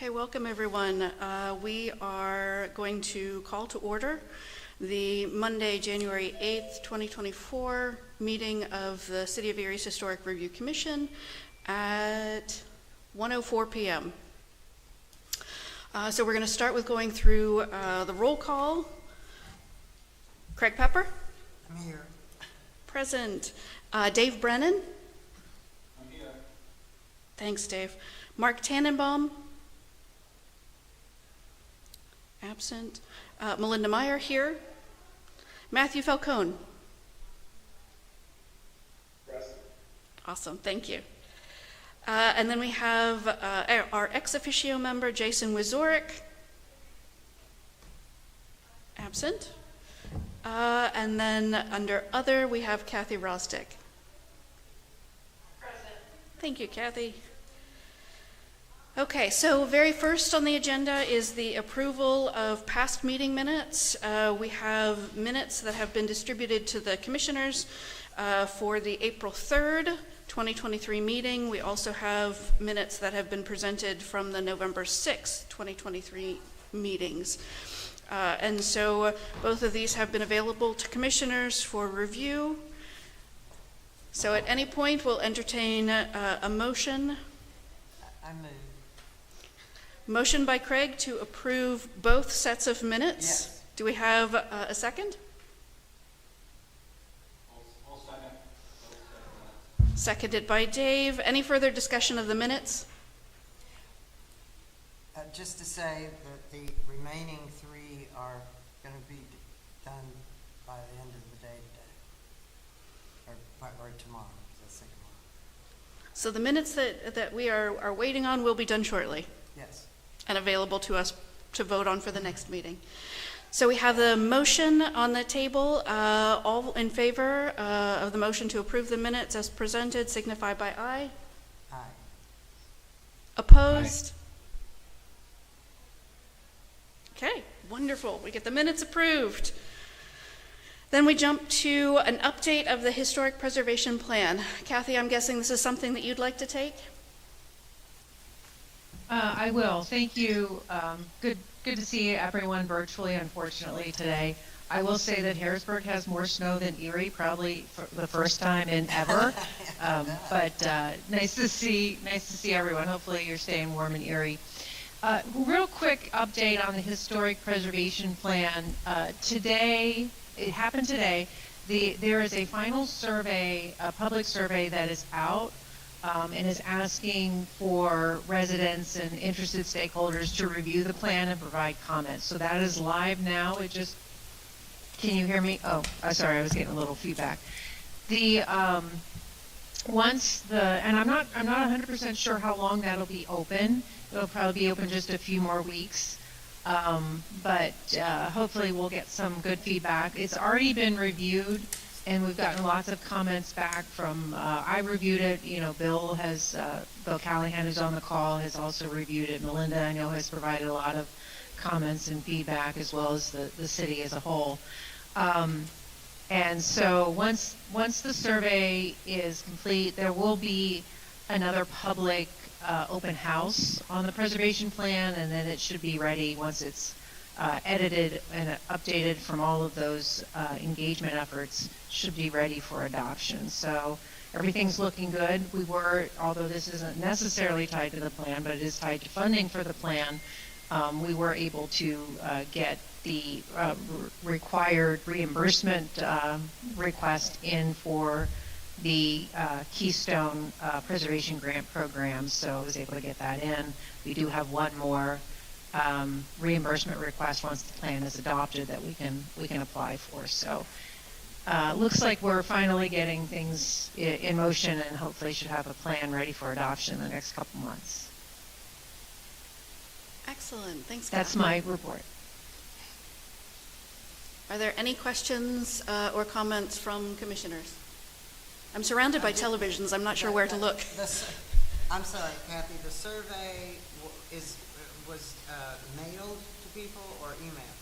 Okay, welcome everyone. We are going to call to order the Monday, January 8th, 2024 meeting of the City of Erie's Historic Review Commission at 1:04 p.m. So we're going to start with going through the roll call. Craig Pepper? I'm here. Present. Dave Brennan? I'm here. Thanks, Dave. Mark Tannenbaum? Absent. Melinda Meyer here. Matthew Falcone? Present. Awesome, thank you. And then we have our ex officio member, Jason Wizorek. Absent. And then under other, we have Kathy Rosdick. Present. Thank you, Kathy. Okay, so very first on the agenda is the approval of past meeting minutes. We have minutes that have been distributed to the commissioners for the April 3rd, 2023 meeting. We also have minutes that have been presented from the November 6th, 2023 meetings. And so both of these have been available to commissioners for review. So at any point, we'll entertain a motion. I move. Motion by Craig to approve both sets of minutes. Yes. Do we have a second? I'll second. Seconded by Dave. Any further discussion of the minutes? Just to say that the remaining three are going to be done by the end of the day today, or tomorrow. Let's say tomorrow. So the minutes that we are waiting on will be done shortly Yes. and available to us to vote on for the next meeting. So we have the motion on the table. All in favor of the motion to approve the minutes as presented signify by aye. Aye. Opposed? Okay, wonderful. We get the minutes approved. Then we jump to an update of the Historic Preservation Plan. Kathy, I'm guessing this is something that you'd like to take? I will. Thank you. Good to see everyone virtually, unfortunately, today. I will say that Harrisburg has more snow than Erie, probably for the first time in ever. But nice to see everyone. Hopefully you're staying warm in Erie. Real quick update on the Historic Preservation Plan. Today, it happened today, there is a final survey, a public survey that is out and is asking for residents and interested stakeholders to review the plan and provide comments. So that is live now. Can you hear me? Oh, sorry, I was getting a little feedback. And I'm not 100% sure how long that'll be open. It'll probably be open just a few more weeks. But hopefully we'll get some good feedback. It's already been reviewed, and we've gotten lots of comments back from, I reviewed it, Bill Callahan, who's on the call, has also reviewed it. Melinda, I know, has provided a lot of comments and feedback, as well as the city as a whole. And so once the survey is complete, there will be another public open house on the preservation plan, and then it should be ready once it's edited and updated from all of those engagement efforts, should be ready for adoption. So everything's looking good. Although this isn't necessarily tied to the plan, but it is tied to funding for the plan, we were able to get the required reimbursement request in for the Keystone Preservation Grant Program, so I was able to get that in. We do have one more reimbursement request once the plan is adopted that we can apply for. So looks like we're finally getting things in motion, and hopefully should have a plan ready for adoption in the next couple months. Excellent, thanks, That's Kathy. my report. Are there any questions or comments from commissioners? I'm surrounded by televisions. I'm not sure where to look. I'm sorry, Kathy. The survey was mailed to people or emailed?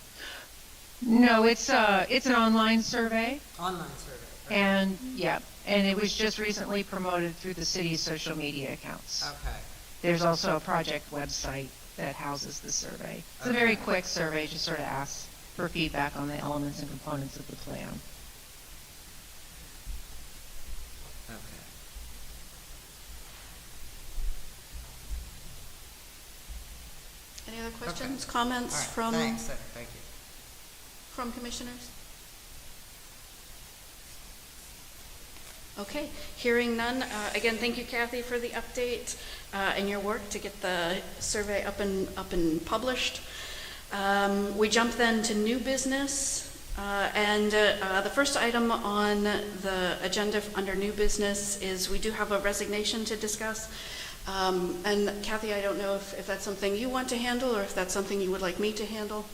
No, it's an online survey. Online survey. And it was just recently promoted through the city's social media accounts. Okay. There's also a project website that houses the survey. It's a very quick survey, just sort of asks for feedback on the elements and components of the plan. Okay. Any other questions, Okay. comments All right, from, thanks, thank you. from commissioners? Okay, hearing none. Again, thank you, Kathy, for the update and your work to get the survey up and published. We jump then to new business, and the first item on the agenda under new business is we do have a resignation to discuss. And Kathy, I don't know if that's something you want to handle or if that's something you would like me to handle.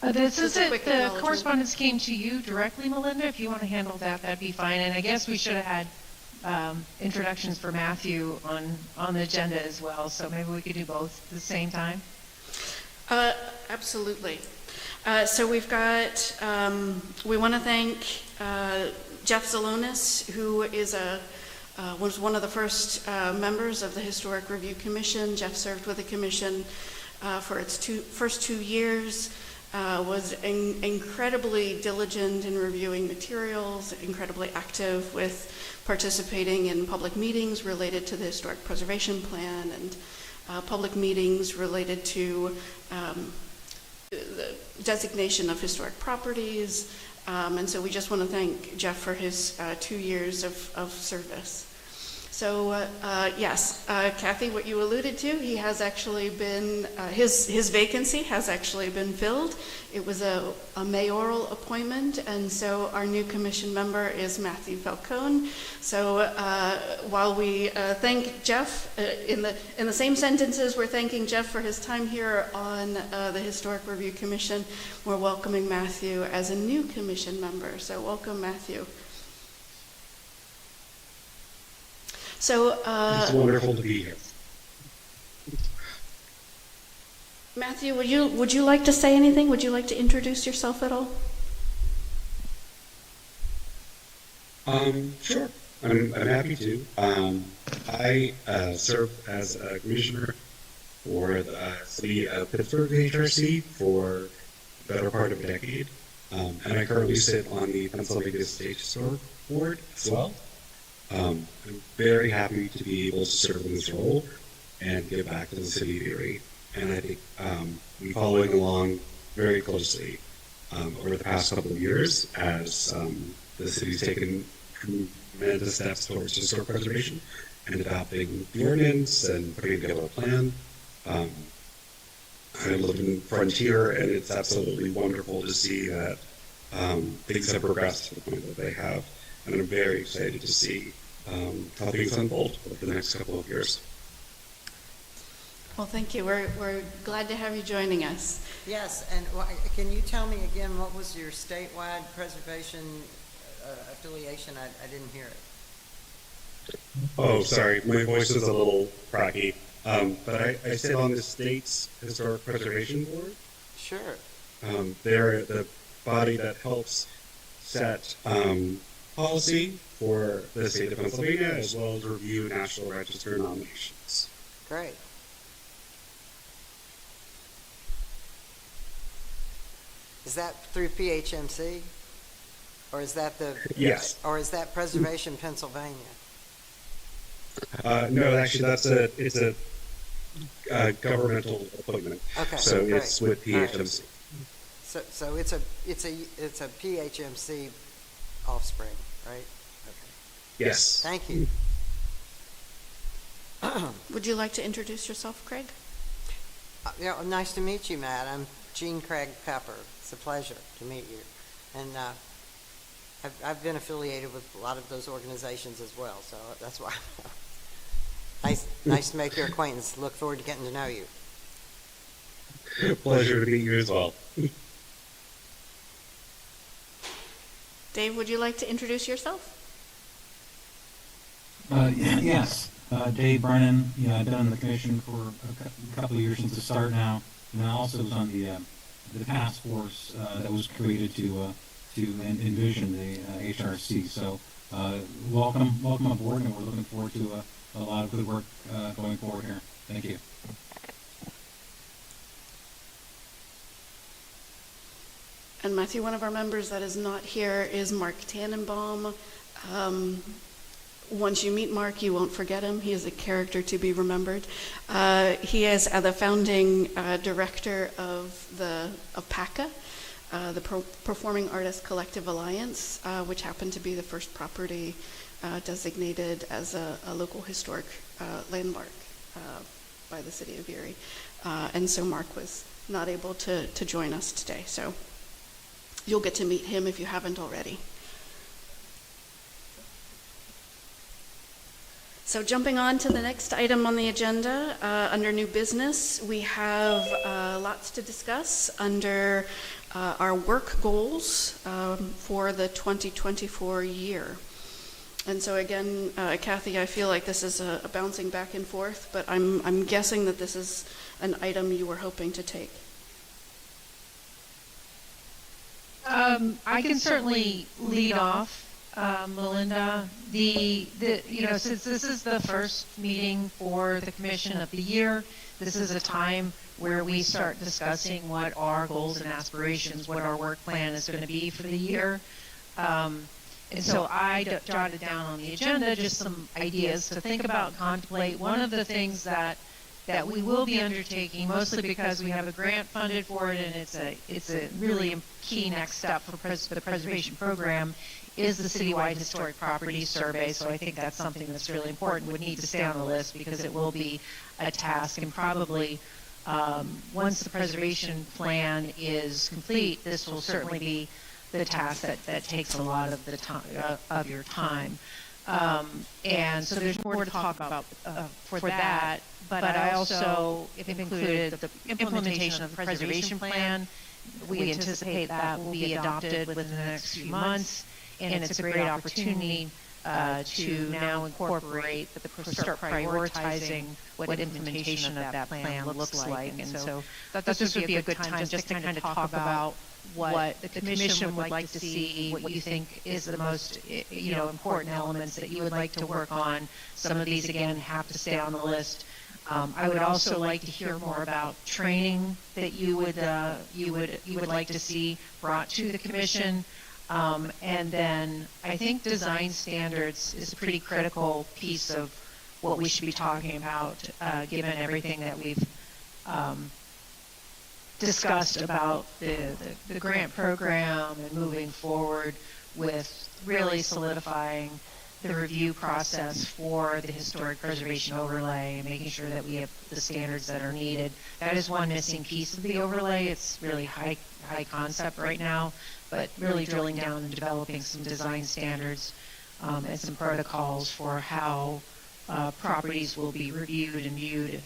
This is Just a it. quick The acknowledgement. correspondence came to you directly, Melinda. If you want to handle that, that'd be fine. And I guess we should have had introductions for Matthew on the agenda as well. So maybe we could do both at the same time. Absolutely. So we've got, we want to thank Jeff Zalonis, who is was one of the first members of the Historic Review Commission. Jeff served with the commission for its first 2 years, was incredibly diligent in reviewing materials, incredibly active with participating in public meetings related to the Historic Preservation Plan and public meetings related to the designation of historic properties. And so we just want to thank Jeff for his 2 years of service. So yes, Kathy, what you alluded to, he has actually been, his vacancy has actually been filled. It was a mayoral appointment, and so our new commission member is Matthew Falcone. So while we thank Jeff, in the same sentences we're thanking Jeff for his time here on the Historic Review Commission, we're welcoming Matthew as a new commission member. So welcome, Matthew. So, It's wonderful to be here. Matthew, would you like to say anything? Would you like to introduce yourself at all? Sure. I'm happy to. I served as a commissioner for the city of Pittsburgh HRC for the better part of a decade, and I currently sit on the Pennsylvania State Historic Board as well. I'm very happy to be able to serve in this role and give back to the city of Erie. And I think I'm following along very closely over the past couple of years as the city's taken tremendous steps towards historic preservation and adopting the ordinance and putting together a plan. I live in Frontier, and it's absolutely wonderful to see that things have progressed to the point that they have. And I'm very excited to see how things unfold over the next couple of years. Well, thank you. We're glad to have you joining us. Yes, and can you tell me again, what was your statewide preservation affiliation? I didn't hear it. Oh, sorry, my voice is a little cracky. But I sit on the state's Historic Preservation Board. Sure. They're the body that helps set policy for the state of Pennsylvania, as well as review National Register nominations. Great. Is that through PHMC? Or is that Yes. Or is that Preservation Pennsylvania? No, actually, it's a governmental appointment. Okay, So great. it's with PHMC. So it's a PHMC offspring, right? Okay. Yes. Thank you. Would you like to introduce yourself, Craig? Yeah, nice to meet you, Matt. I'm Gene Craig Pepper. It's a pleasure to meet you. And I've been affiliated with a lot of those organizations as well, so that's why. Nice to make your acquaintance. Look forward to getting to know you. Pleasure to meet you as well. Dave, would you like to introduce yourself? Yes, Dave Brennan. I've been on the commission for a couple of years since the start now, and I also was on the task force that was created to envision the HRC. So welcome aboard, and we're looking forward to a lot of good work going forward here. Thank you. And Matthew, one of our members that is not here is Mark Tannenbaum. Once you meet Mark, you won't forget him. He is a character to be remembered. He is the founding director of PACA, the Performing Artists Collective Alliance, which happened to be the first property designated as a local historic landmark by the city of Erie. And so Mark was not able to join us today. So you'll get to meet him if you haven't already. So jumping on to the next item on the agenda, under new business, we have lots to discuss under our work goals for the 2024 year. And so again, Kathy, I feel like this is a bouncing back and forth, but I'm guessing that this is an item you were hoping to take. I can certainly lead off, Melinda. Since this is the first meeting for the commission of the year, this is a time where we start discussing what our goals and aspirations, what our work plan is going to be for the year. And so I jotted down on the agenda just some ideas to think about, contemplate. One of the things that we will be undertaking, mostly because we have a grant funded for it, and it's a really key next step for the preservation program, is the citywide historic property survey. So I think that's something that's really important, would need to stay on the list because it will be a task, and probably once the preservation plan is complete, this will certainly be the task that takes a lot of the time of your time. And so there's more to talk about for that, but I also included the implementation of the preservation plan. We anticipate that will be adopted within the next few months, and it's a great opportunity to now incorporate, start prioritizing what implementation of that plan looks like. And so this would be a good time just to kind of talk about what the commission would like to see, what you think is the most important elements that you would like to work on. Some of these, again, have to stay on the list. I would also like to hear more about training that you would like to see brought to the commission. And then I think design standards is a pretty critical piece of what we should be talking about, given everything that we've discussed about the grant program and moving forward with really solidifying the review process for the historic preservation overlay and making sure that we have the standards that are needed. That is one missing piece of the overlay. It's really high concept right now, but really drilling down and developing some design standards and some protocols for how properties will be reviewed and viewed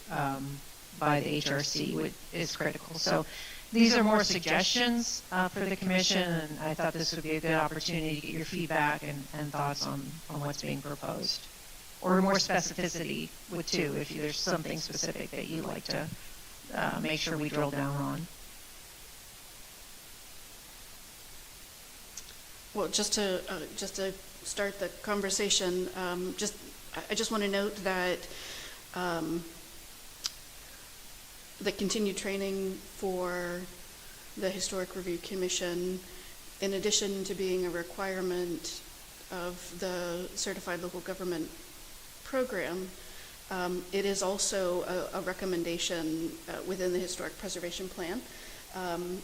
by the HRC is critical. So these are more suggestions for the commission, and I thought this would be a good opportunity to get your feedback and thoughts on what's being proposed. Or more specificity too, if there's something specific that you'd like to make sure we drill down on. Well, just to start the conversation, I just want to note that the continued training for the Historic Review Commission, in addition to being a requirement of the Certified Local Government Program, it is also a recommendation within the Historic Preservation Plan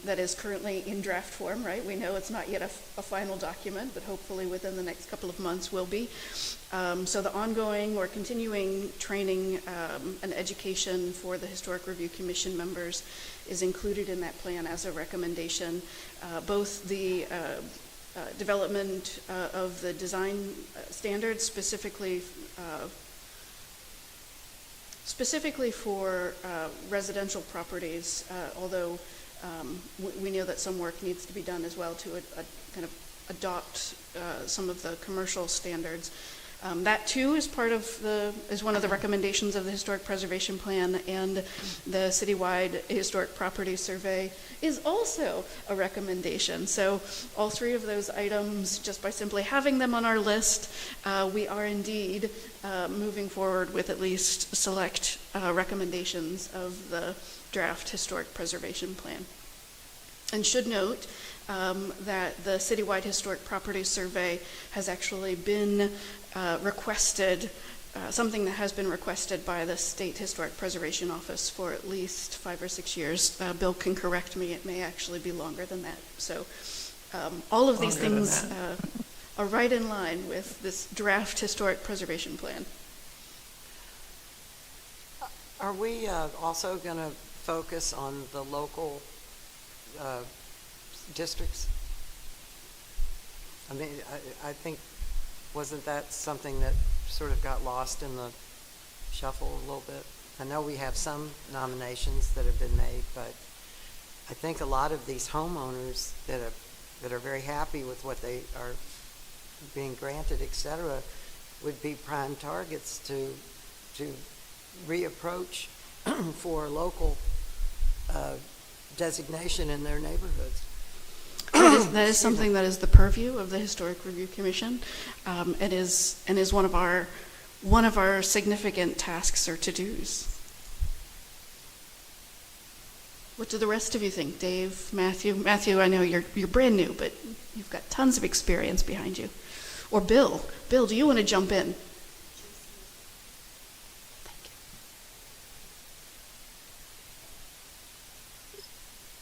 that is currently in draft form, right? We know it's not yet a final document, but hopefully within the next couple of months will be. So the ongoing or continuing training and education for the Historic Review Commission members is included in that plan as a recommendation. Both the development of the design standards specifically for residential properties, although we know that some work needs to be done as well to kind of adopt some of the commercial standards. That too is one of the recommendations of the Historic Preservation Plan, and the citywide historic property survey is also a recommendation. So all three of those items, just by simply having them on our list, we are indeed moving forward with at least select recommendations of the draft Historic Preservation Plan. And should note that the Citywide Historic Properties Survey has actually been requested, something that has been requested by the State Historic Preservation Office for at least 5 or 6 years. Bill can correct me, it may actually be longer than that. So all of these Longer than things are right in line with this draft historic preservation plan. Are we also going to focus on the local districts? I mean, I think, wasn't that something that sort of got lost in the shuffle a little bit? I know we have some nominations that have been made, but I think a lot of these homeowners that are very happy with what they are being granted, et cetera, would be prime targets to reapproach for local designation in their neighborhoods. That is something that is the purview of the Historic Review Commission, and is one of our significant tasks or to-dos. What do the rest of you think? Dave, Matthew? Matthew, I know you're brand new, but you've got tons of experience behind you. Or Bill. Bill, do you want to jump in?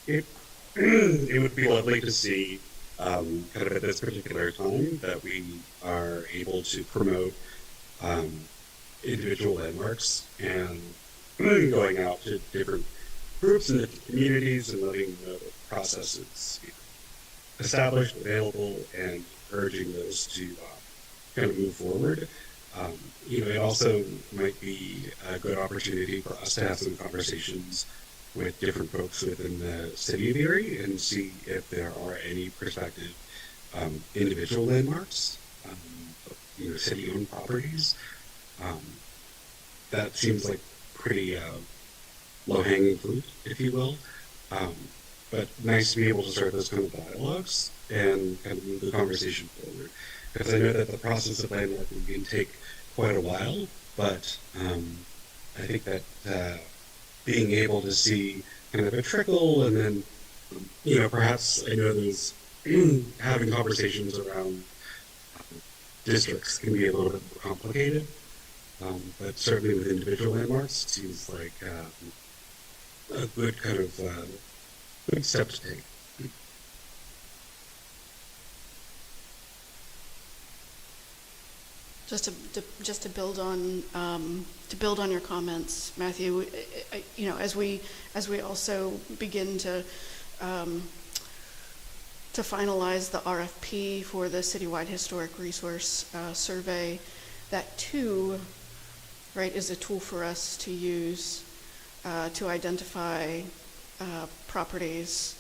It would be lovely to see, kind of at this particular time, that we are able to promote individual landmarks and going out to different groups and different communities and letting the process is established, available, and encouraging those to kind of move forward. It also might be a good opportunity for us to have some conversations with different folks within the city of Erie and see if there are any prospective individual landmarks, city-owned properties. That seems like pretty low-hanging fruit, if you will. But nice to be able to start those kind of dialogues and kind of move the conversation forward. Because I know that the process of landmarking can take quite a while, but I think that being able to see kind of a trickle and then, perhaps I know there's having conversations around districts can be a little bit more complicated, but certainly with individual landmarks, it seems like a good kind of good step to take. Just to build on your comments, Matthew, as we also begin to finalize the RFP for the Citywide Historic Resource Survey, that too, right, is a tool for us to use to identify properties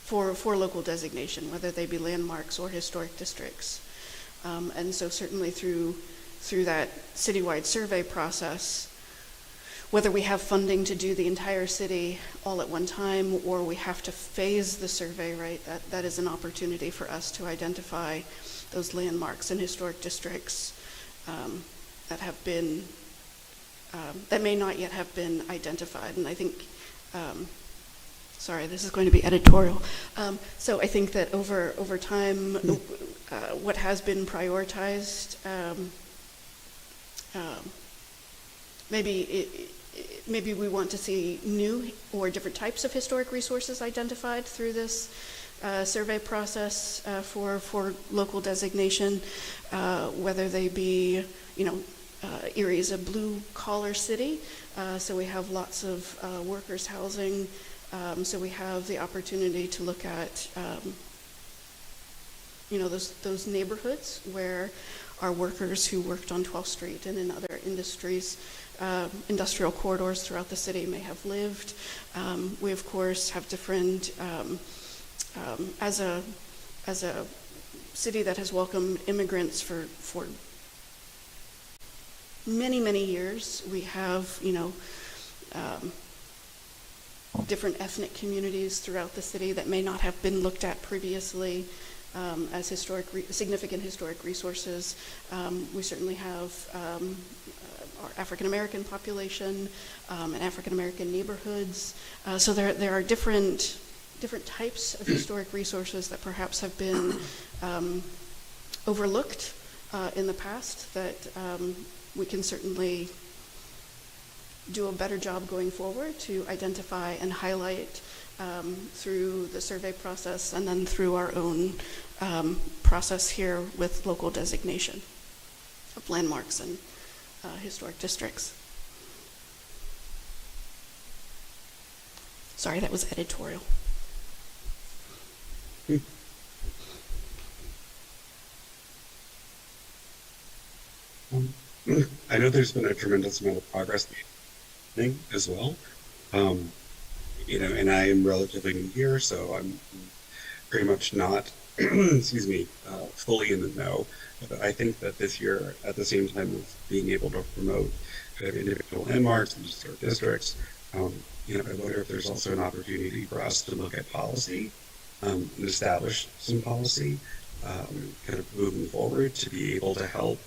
for local designation, whether they be landmarks or historic districts. And so certainly through that citywide survey process, whether we have funding to do the entire city all at one time or we have to phase the survey, right, that is an opportunity for us to identify those landmarks and historic districts that have been, that may not yet have been identified. And I think, sorry, this is going to be editorial. So I think that over time, what has been prioritized, maybe we want to see new or different types of historic resources identified through this survey process for local designation, whether they be, Erie is a blue-collar city, so we have lots of workers' housing. So we have the opportunity to look at, those neighborhoods where our workers who worked on 12th Street and in other industries, industrial corridors throughout the city may have lived. We, of course, have different, as a city that has welcomed immigrants for many, many years, we have, different ethnic communities throughout the city that may not have been looked at previously as significant historic resources. We certainly have our African American population and African American neighborhoods. So there are different different types of historic resources that perhaps have been overlooked in the past that we can certainly do a better job going forward to identify and highlight through the survey process and then through our own process here with local designation of landmarks and historic districts. Sorry, that was editorial. I know there's been a tremendous amount of progress made as well. And I am relatively new here, so I'm pretty much not, excuse me, fully in the know. But I think that this year, at the same time of being able to promote kind of individual landmarks and historic districts, I wonder if there's also an opportunity for us to look at policy and establish some policy kind of moving forward to be able to help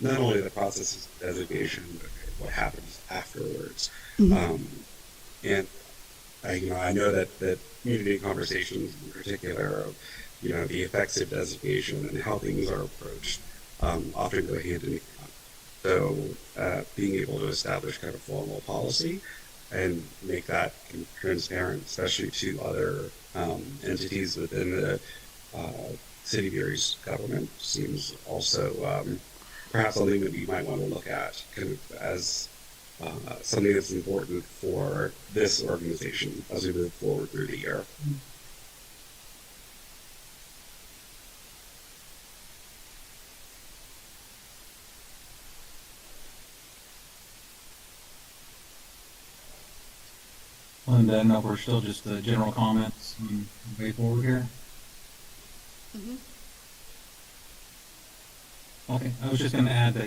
not only the process of designation, but what happens afterwards. And I know that community conversations in particular of, the effects of designation and how things are approached often go hand in hand. So being able to establish kind of formal policy and make that transparent, especially to other entities within the City of Erie's government, seems also perhaps something that we might want to look at kind of as something that's important for this organization as we move forward through the year. Linda, I don't know if we're still just general comments and way forward here. Mm-hmm. Okay, I was just going to add that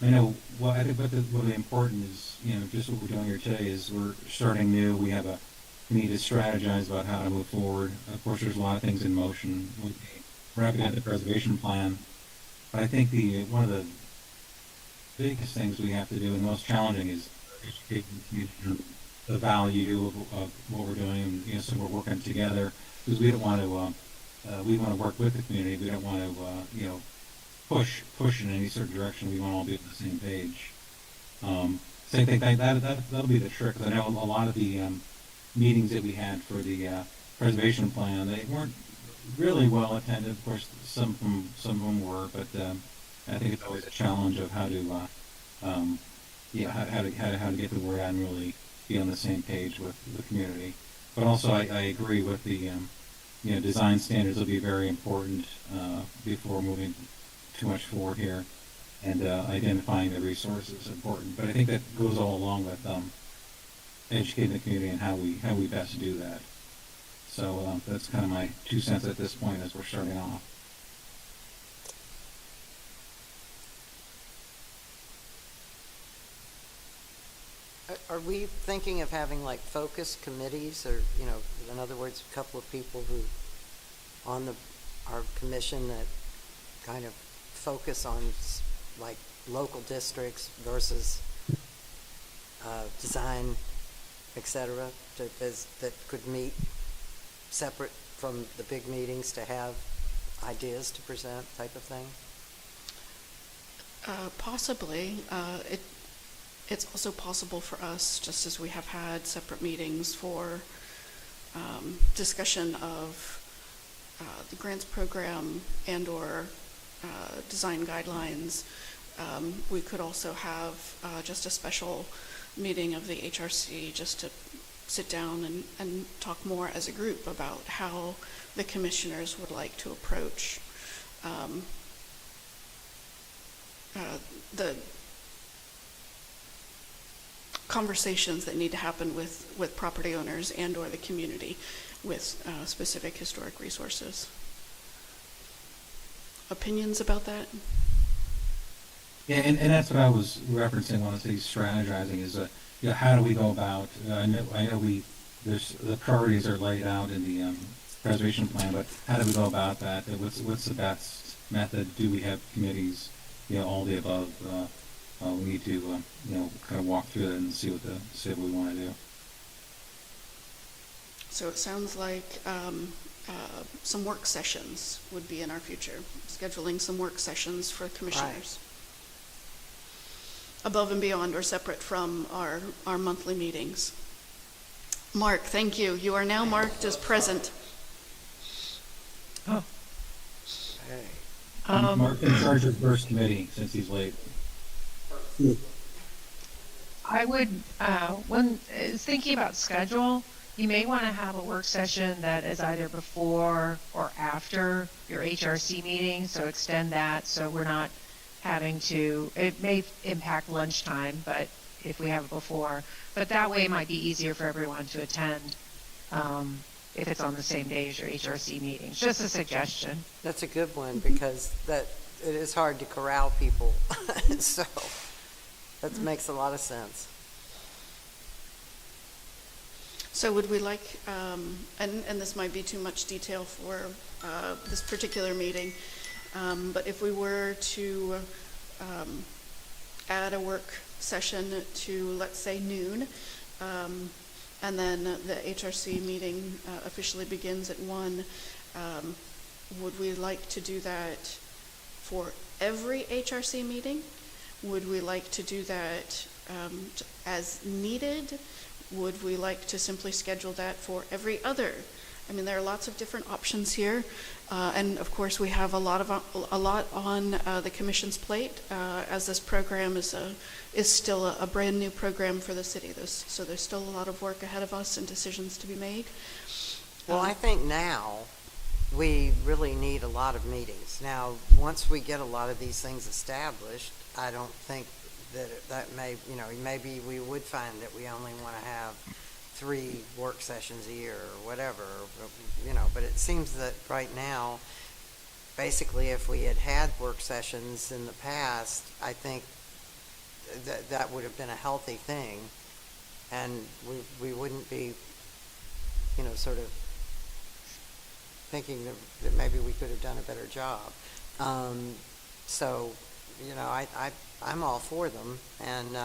I know what I think what the important is, just what we're doing here today is we're starting new. We need to strategize about how to move forward. Of course, there's a lot of things in motion. We're wrapping up the preservation plan, but I think one of the biggest things we have to do and the most challenging is educating the community the value of what we're doing. So we're working together because we don't want to. We want to work with the community. We don't want to, push in any certain direction. We want to all be on the same page. Same thing. That'll be the trick. I know a lot of the meetings that we had for the preservation plan, they weren't really well attended. Of course, some of them were, but I think it's always a challenge of how to, how to get the word out and really be on the same page with the community. But also, I agree with the. Design standards will be very important before moving too much forward here, and identifying the resources is important. But I think that goes all along with educating the community and how we best do that. So that's kind of my 2 cents at this point as we're starting off. Are we thinking of having like focus committees or, in other words, a couple of people who on our commission that kind of focus on like local districts versus design, et cetera, that could meet separate from the big meetings to have ideas to present type of thing? Possibly. It's also possible for us, just as we have had separate meetings for discussion of the grants program and or design guidelines. We could also have just a special meeting of the HRC just to sit down and talk more as a group about how the commissioners would like to approach the conversations that need to happen with property owners and or the community with specific historic resources. Opinions about that? Yeah, and that's what I was referencing when I say strategizing is, how do we go about, I know there's the priorities are laid out in the preservation plan, but how do we go about that? What's the best method? Do we have committees? All the above. We need to, kind of walk through it and see what we want to do. So it sounds like some work sessions would be in our future, scheduling some work sessions for commissioners. Above and beyond or separate from our monthly meetings. Mark, thank you. You are now marked as present. Oh. Mark in charge of first committee since he's late. I would, when thinking about schedule, you may want to have a work session that is either before or after your HRC meeting, so extend that so we're not having to, it may impact lunchtime, but if we have it before, but that way it might be easier for everyone to attend if it's on the same day as your HRC meetings. Just a suggestion. That's a good one, because it is hard to corral people. So that makes a lot of sense. So would we like, and this might be too much detail for this particular meeting, but if we were to add a work session to, let's say, noon, and then the HRC meeting officially begins at 1, would we like to do that for every HRC meeting? Would we like to do that as needed? Would we like to simply schedule that for every other? I mean, there are lots of different options here, and of course we have a lot on the Commission's plate, as this program is still a brand new program for the city. So there's still a lot of work ahead of us and decisions to be made. Well, I think now we really need a lot of meetings. Now, once we get a lot of these things established, I don't think that maybe we would find that we only want to have 3 work sessions a year or whatever, but it seems that right now, basically, if we had work sessions in the past, I think that would have been a healthy thing, and we wouldn't be, sort of thinking that maybe we could have done a better job. So, I'm all for them, and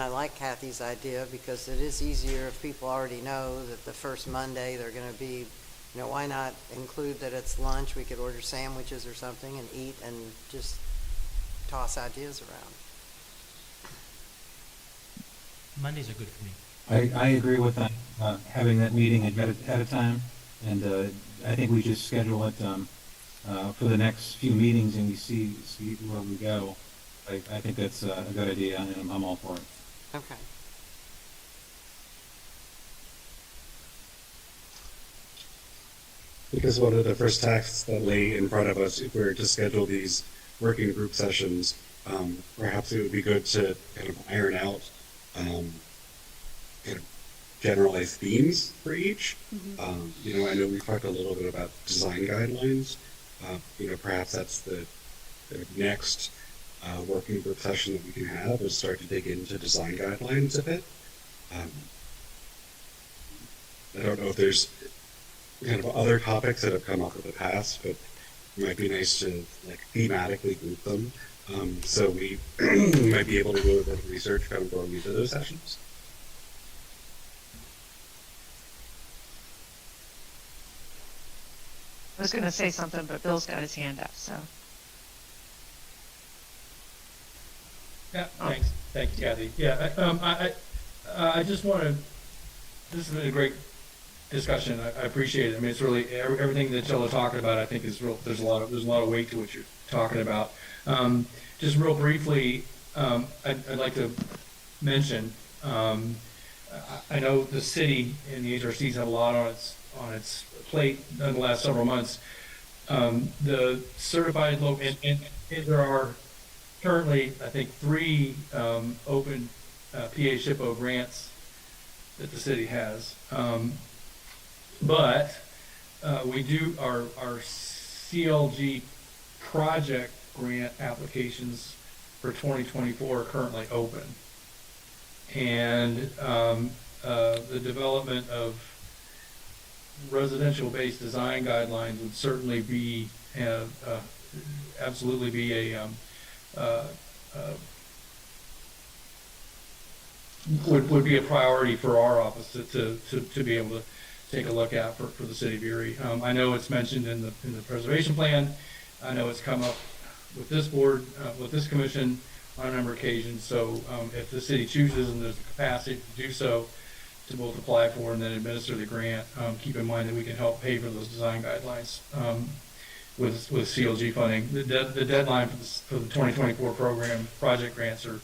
I like Kathy's idea, because it is easier if people already know that the first Monday they're going to be, why not include that it's lunch? We could order sandwiches or something and eat and just toss ideas around. Mondays are good for me. I agree with that, having that meeting ahead of time, and I think we just schedule it for the next few meetings, and we see where we go. I think that's a good idea, and I'm all for it. Okay. Because one of the first tasks that lay in front of us, if we were to schedule these working group sessions, perhaps it would be good to kind of iron out kind of generalized themes for each. Mm-hmm. I know we talked a little bit about design guidelines. Perhaps that's the next working group session that we can have, is start to dig into design guidelines a bit. I don't know if there's kind of other topics that have come up in the past, but it might be nice to thematically group them, so we might be able to do a bit of research kind of going into those sessions. I was going to say something, but Bill's got his hand up, so. Yeah, thanks. Thank you, Kathy. Yeah, I just want to, this has been a great discussion. I appreciate it. I mean, it's really, everything that y'all are talking about, I think is real, there's a lot of weight to what you're talking about. Just real briefly, I'd like to mention, I know the city and the HRC's had a lot on its plate in the last several months. The certified local, and there are currently, I think, 3 open PA SHPO grants that the city has. But we do, our CLG project grant applications for 2024 are currently open. And the development of residential-based design guidelines would certainly be, absolutely be would be a priority for our office to be able take a look at for the city of Erie. I know it's mentioned in the preservation plan. I know it's come up with this board, with this commission on a number of occasions. So if the city chooses and there's the capacity to do so, to both apply for and then administer the grant, keep in mind that we can help pay for those design guidelines with CLG funding. The deadline for the 2024 program project grants is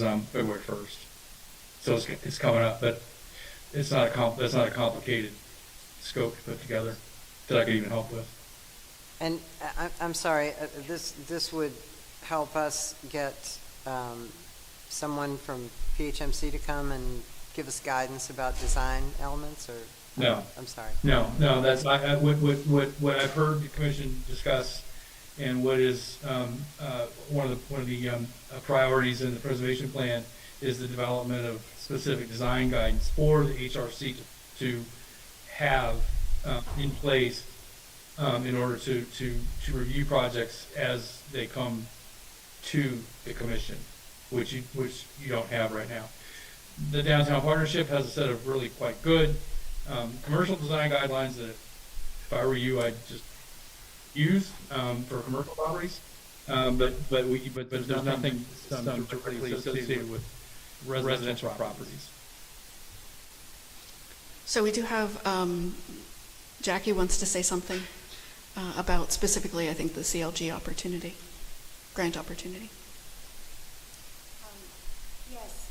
February 1st. So it's coming up, but that's not a complicated scope to put together that I could even help with. And I'm sorry, this would help us get someone from PHMC to come and give us guidance about design elements, or? No. I'm sorry. No, that's what I've heard the commission discuss, and what is one of the priorities in the preservation plan is the development of specific design guidance for the HRC to have in place in order to review projects as they come to the commission, which you don't have right now. The Downtown Partnership has a set of really quite good commercial design guidelines that, if I were you, I'd just use for commercial properties. But there's nothing directly associated with residential properties. So we do have, Jackie wants to say something about specifically, I think, the CLG opportunity, grant opportunity. Yes,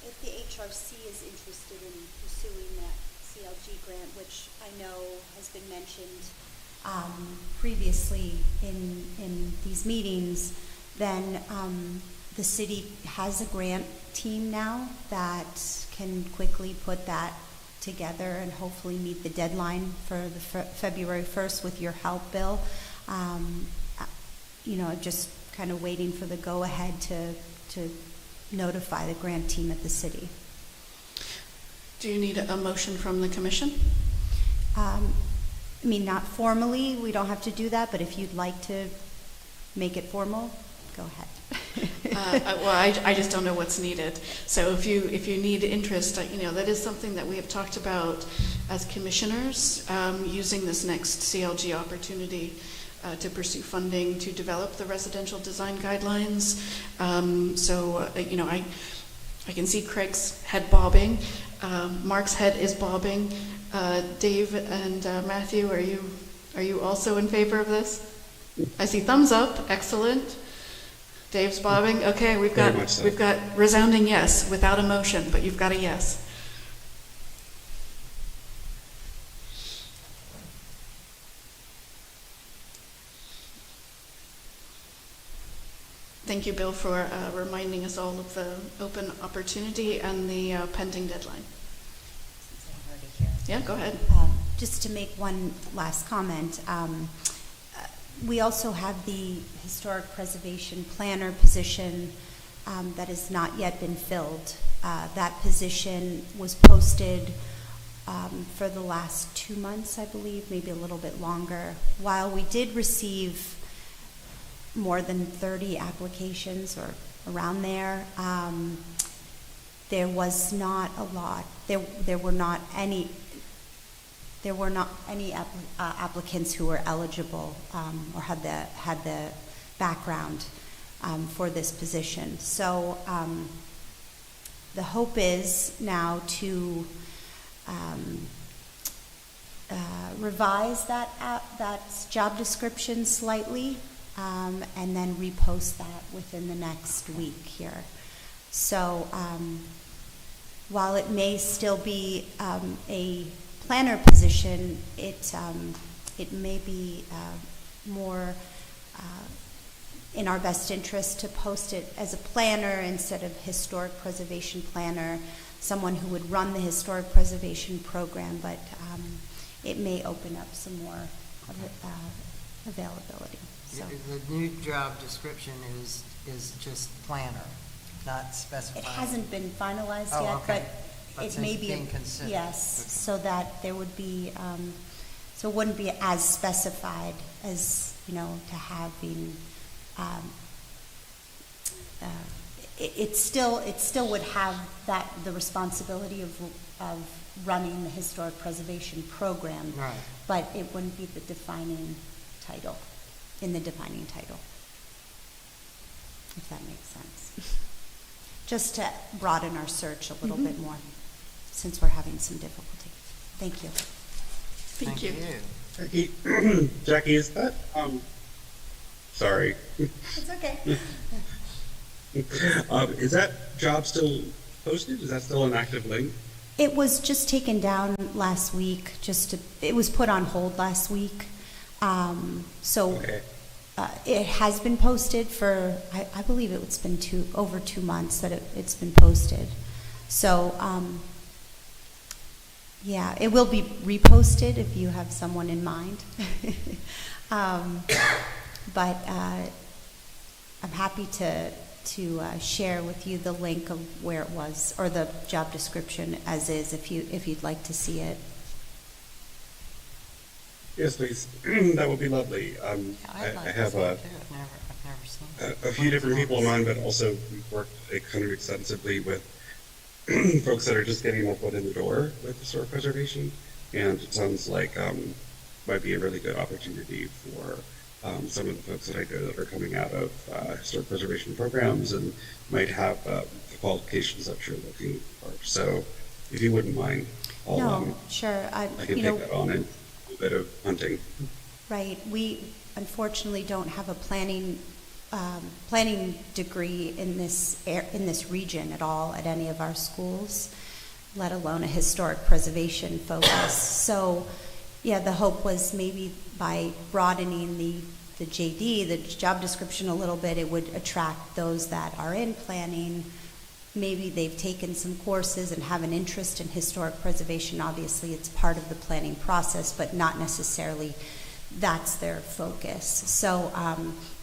if the HRC is interested in pursuing that CLG grant, which I know has been mentioned previously in these meetings, then the city has a grant team now that can quickly put that together and hopefully meet the deadline for the February 1st with your help, Bill. Just kind of waiting for the go-ahead to notify the grant team at the city. Do you need a motion from the commission? Not formally, we don't have to do that, but if you'd like to make it formal, go ahead. Well, I just don't know what's needed. So if you need interest, that is something that we have talked about as commissioners, using this next CLG opportunity to pursue funding to develop the residential design guidelines. I can see Craig's head bobbing. Mark's head is bobbing. Dave and Matthew, are you also in favor of this? I see thumbs up. Excellent. Dave's bobbing. Okay, we've got resounding yes without a motion, but you've got a yes. Thank you, Bill, for reminding us all of the open opportunity and the pending deadline. Since I'm already here. Yeah, go ahead. Just to make one last comment, we also have the historic preservation planner position that has not yet been filled. That position was posted for the last 2 months, I believe, maybe a little bit longer. While we did receive more than 30 applications or around there, there was not a lot. There were not any applicants who were eligible or had the background for this position. So the hope is now to revise that job description slightly, and then repost that within the next week here. So while it may still be a planner position, it may be more in our best interest to post it as a planner instead of historic preservation planner, someone who would run the historic preservation program, but it may open up some more availability. So. The new job description is just planner, not specified. It hasn't been finalized Oh, yet, okay. but But it may it's be, being considered. yes, Okay. so that there would be, so it wouldn't be as specified as, to having, it still would have the responsibility of running the historic preservation program. Right. But it wouldn't be the defining title, in the defining title, if that makes sense. Just to broaden our search a little bit more, since we're having some difficulty. Thank you. Thank you. Jackie, Jackie, is that, sorry. It's okay. Is that job still posted? Is that still an active link? It was just taken down last week, it was put on hold last week. So Okay. it has been posted for, I believe it's been over 2 months that it's been posted. So, yeah, it will be reposted if you have someone in mind. But I'm happy to share with you the link of where it was, or the job description as is, if you'd like to see it. Yes, please. That would be lovely. I have I've never seen it. a few different people in mind, but also we've worked kind of extensively with folks that are just getting their foot in the door with historic preservation, and it sounds like might be a really good opportunity for some of the folks that I know that are coming out of historic preservation programs and might have the qualifications that you're looking for. So, if you wouldn't mind, No, sure. I can take that on and do a bit of hunting. Right. We unfortunately don't have a planning degree in this region at all at any of our schools, let alone a historic preservation focus. So, yeah, the hope was maybe by broadening the JD, the job description, a little bit, it would attract those that are in planning. Maybe they've taken some courses and have an interest in historic preservation. Obviously, it's part of the planning process, but not necessarily that's their focus. So,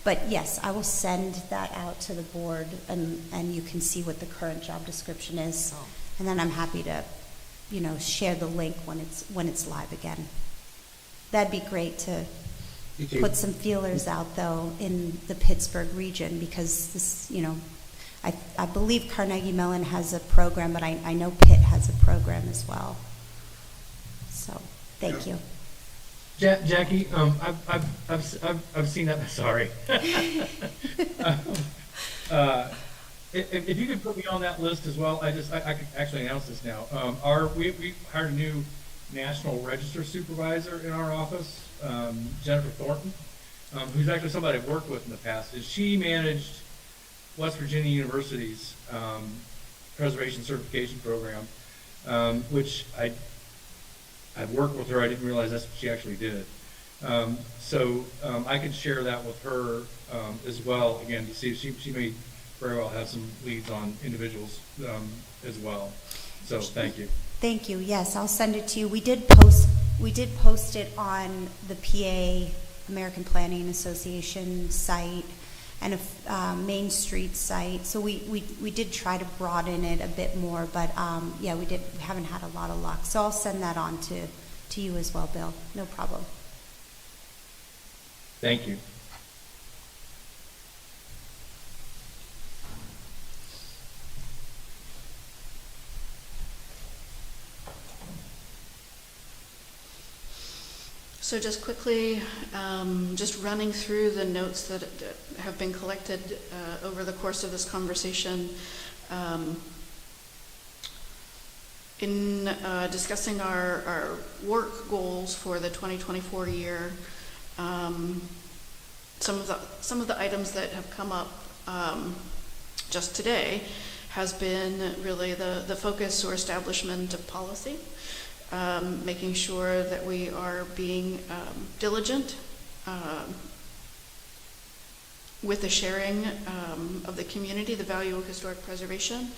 but yes, I will send that out to the board, and you can see what the current job description is. Oh. And then I'm happy to, share the link when it's live again. That'd be great to put some feelers out, though, in the Pittsburgh region, because this, I believe Carnegie Mellon has a program, but I know Pitt has a program as well. So, thank you. Jackie, I've seen that. Sorry. If you could put me on that list as well, I could actually announce this now. We hired a new National Register supervisor in our office, Jennifer Thornton, who's actually somebody I've worked with in the past. She managed West Virginia University's preservation certification program, which I've worked with her. I didn't realize that's what she actually did. So I could share that with her as well, again, to see if she may very well have some leads on individuals as well. So thank you. Thank you. Yes, I'll send it to you. We did post it on the PA American Planning Association site and a Main Street site. So we did try to broaden it a bit more, but yeah, we haven't had a lot of luck. So I'll send that on to you as well, Bill. No problem. Thank you. So just quickly, just running through the notes that have been collected over the course of this conversation. In discussing our work goals for the 2024 year, some of the items that have come up just today has been really the focus or establishment of policy. Making sure that we are being diligent with the sharing of the community, the value of historic preservation,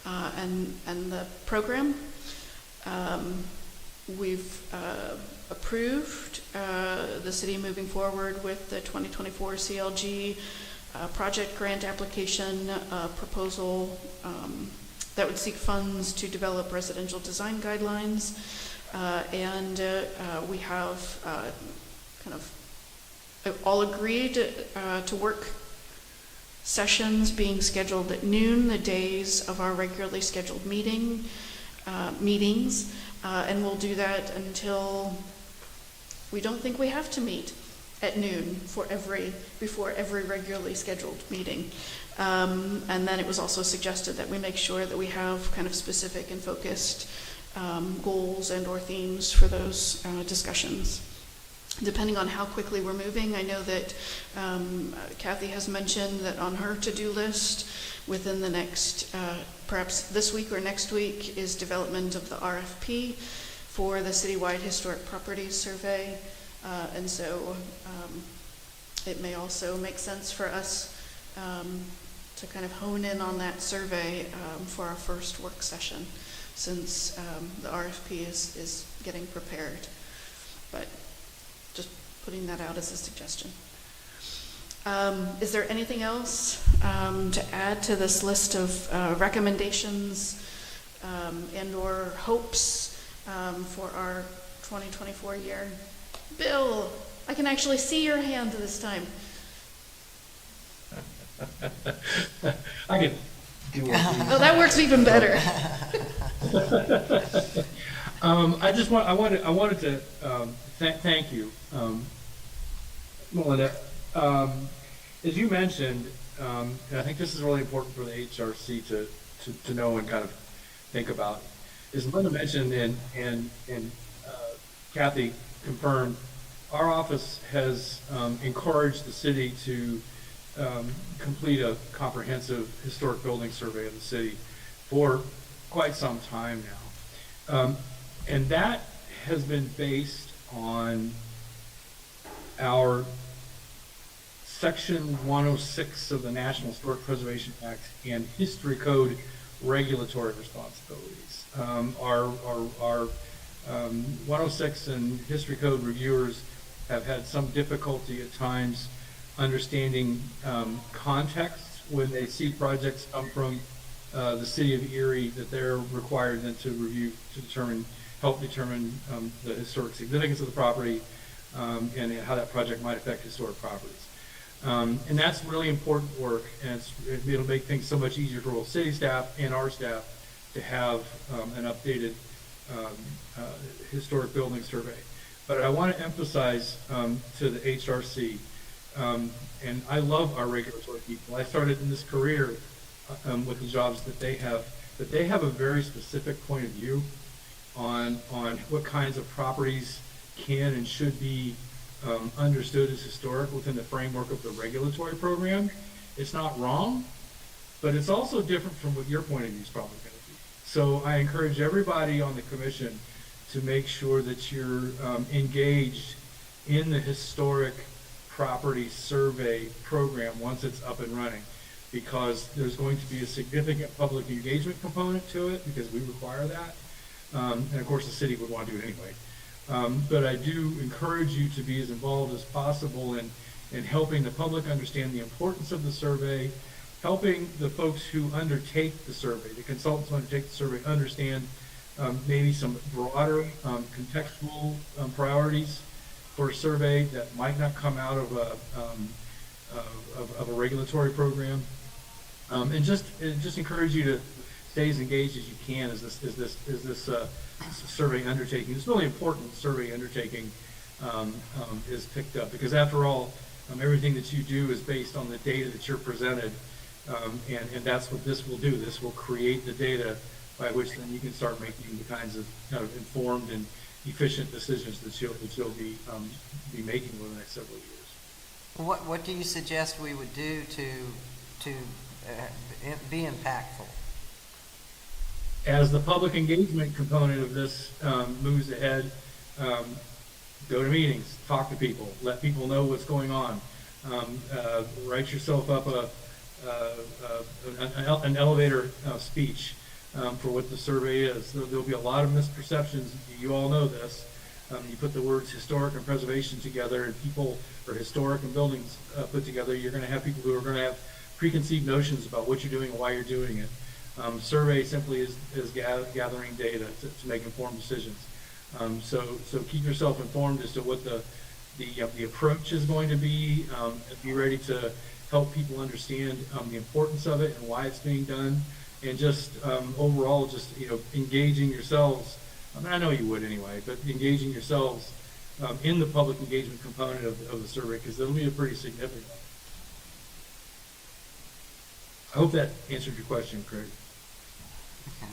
and the program. We've approved the city moving forward with the 2024 CLG project grant application proposal that would seek funds to develop residential design guidelines, and we have kind of all agreed to work sessions being scheduled at noon, the days of our regularly scheduled meetings, and we'll do that until we don't think we have to meet at noon before every regularly scheduled meeting. And then it was also suggested that we make sure that we have kind of specific and focused goals and or themes for those discussions. Depending on how quickly we're moving, I know that Kathy has mentioned that on her to-do list within the next, perhaps this week or next week, is development of the RFP for the citywide historic properties survey. And so it may also make sense for us to kind of hone in on that survey for our first work session, since the RFP is getting prepared. But just putting that out as a suggestion. Is there anything else to add to this list of recommendations and or hopes for our 2024 year? Bill, I can actually see your hand this time. I can do it. Oh, that works even better. I wanted to thank you, Melinda. As you mentioned, and I think this is really important for the HRC to know and kind of think about. As Melinda mentioned and Kathy confirmed, our office has encouraged the city to complete a comprehensive historic building survey of the city for quite some time now. And that has been based on our Section 106 of the National Historic Preservation Act and History Code regulatory responsibilities. Our 106 and History Code reviewers have had some difficulty at times understanding context when they see projects come from the city of Erie that they're required then to review to help determine the historic significance of the property and how that project might affect historic properties. And that's really important work, and it'll make things so much easier for both city staff and our staff to have an updated historic building survey. But I want to emphasize to the HRC, and I love our regulatory people. I started in this career with the jobs that they have a very specific point of view on what kinds of properties can and should be understood as historic within the framework of the regulatory program. It's not wrong, but it's also different from what your point of view is probably going to be. So I encourage everybody on the commission to make sure that you're engaged in the historic property survey program once it's up and running, because there's going to be a significant public engagement component to it because we require that. And of course the city would want to do it anyway. But I do encourage you to be as involved as possible in helping the public understand the importance of the survey, helping the folks who undertake the survey, the consultants who undertake the survey, understand maybe some broader contextual priorities for a survey that might not come out of a regulatory program, and just encourage you to stay as engaged as you can as this survey undertaking. It's really important survey undertaking is picked up, because after all, everything that you do is based on the data that you're presented, and that's what this will do. This will create the data by which then you can start making the kinds of informed and efficient decisions that you'll be making over the next several years. What do you suggest we would do to be impactful? As the public engagement component of this moves ahead, go to meetings, talk to people, let people know what's going on. Write yourself up an elevator speech for what the survey is. There'll be a lot of misperceptions. You all know this. You put the words historic and preservation together, and people, or historic and buildings put together, you're going to have people who are going to have preconceived notions about what you're doing and why you're doing it. Survey simply is gathering data to make informed decisions. So keep yourself informed as to what the approach is going to be. Be ready to help people understand the importance of it and why it's being done, and just overall, just engaging yourselves. I mean, I know you would anyway, but engaging yourselves in the public engagement component of the survey, because it'll be pretty significant. I hope that answered your question, Craig. Okay.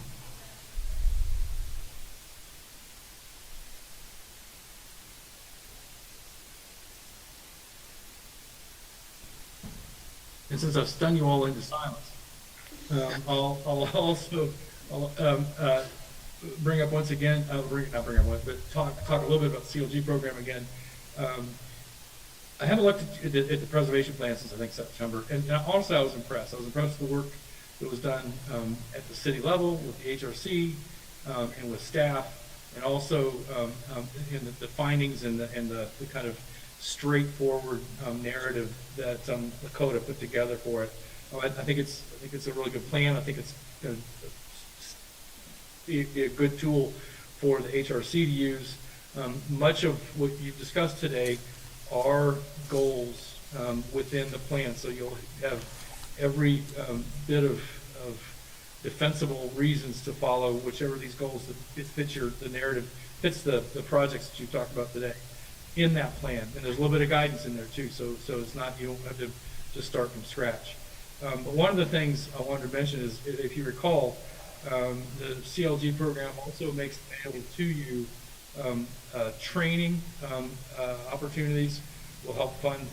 And since I've stunned you all into silence, I'll also bring up once again, not bring up once, but talk a little bit about the CLG program again. I haven't looked at the preservation plan since I think September, and honestly I was impressed. I was impressed with the work that was done at the city level with the HRC and with staff, and also in the findings and the kind of straightforward narrative that Lakota put together for it. I think it's a really good plan. I think it's going to be a good tool for the HRC to use. Much of what you've discussed today are goals within the plan, so you'll have every bit of defensible reasons to follow whichever of these goals that fits the narrative, fits the projects that you talked about today in that plan. And there's a little bit of guidance in there too, so it's not, you don't have to just start from scratch. But one of the things I wanted to mention is, if you recall, the CLG program also makes available to you training opportunities. Will help fund,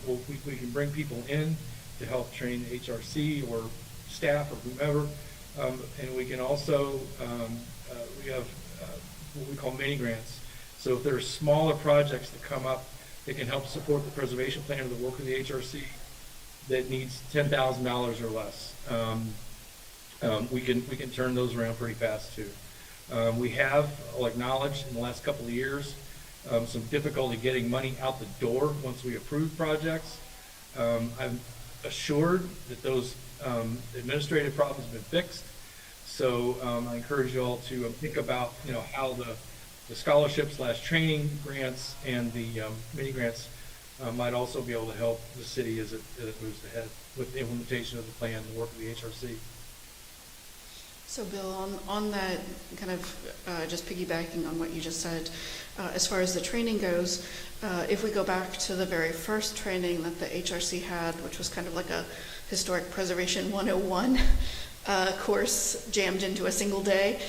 we can bring people in to help train HRC or staff or whomever, and we can also, we have what we call mini grants. So if there are smaller projects that come up that can help support the preservation plan or the work of the HRC that needs $10,000 or less, we can turn those around pretty fast too. We have, I'll acknowledge, in the last couple of years, some difficulty getting money out the door once we approve projects. I'm assured that those administrative problems have been fixed. So I encourage you all to think about, how the scholarship/training grants and the mini grants might also be able to help the city as it moves ahead with the implementation of the plan and the work of the HRC. So Bill, on that, kind of just piggybacking on what you just said, as far as the training goes, if we go back to the very first training that the HRC had, which was kind of like a Historic Preservation 101 course jammed into a single day,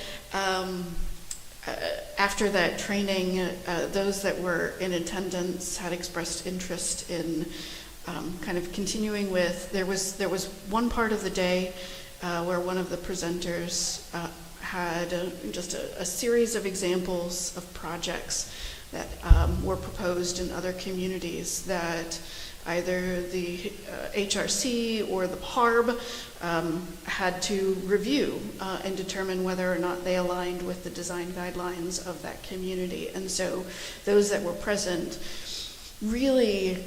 after that training, those that were in attendance had expressed interest in kind of continuing with, there was one part of the day where one of the presenters had just a series of examples of projects that were proposed in other communities that either the HRC or the PARB had to review and determine whether or not they aligned with the design guidelines of that community. And so those that were present really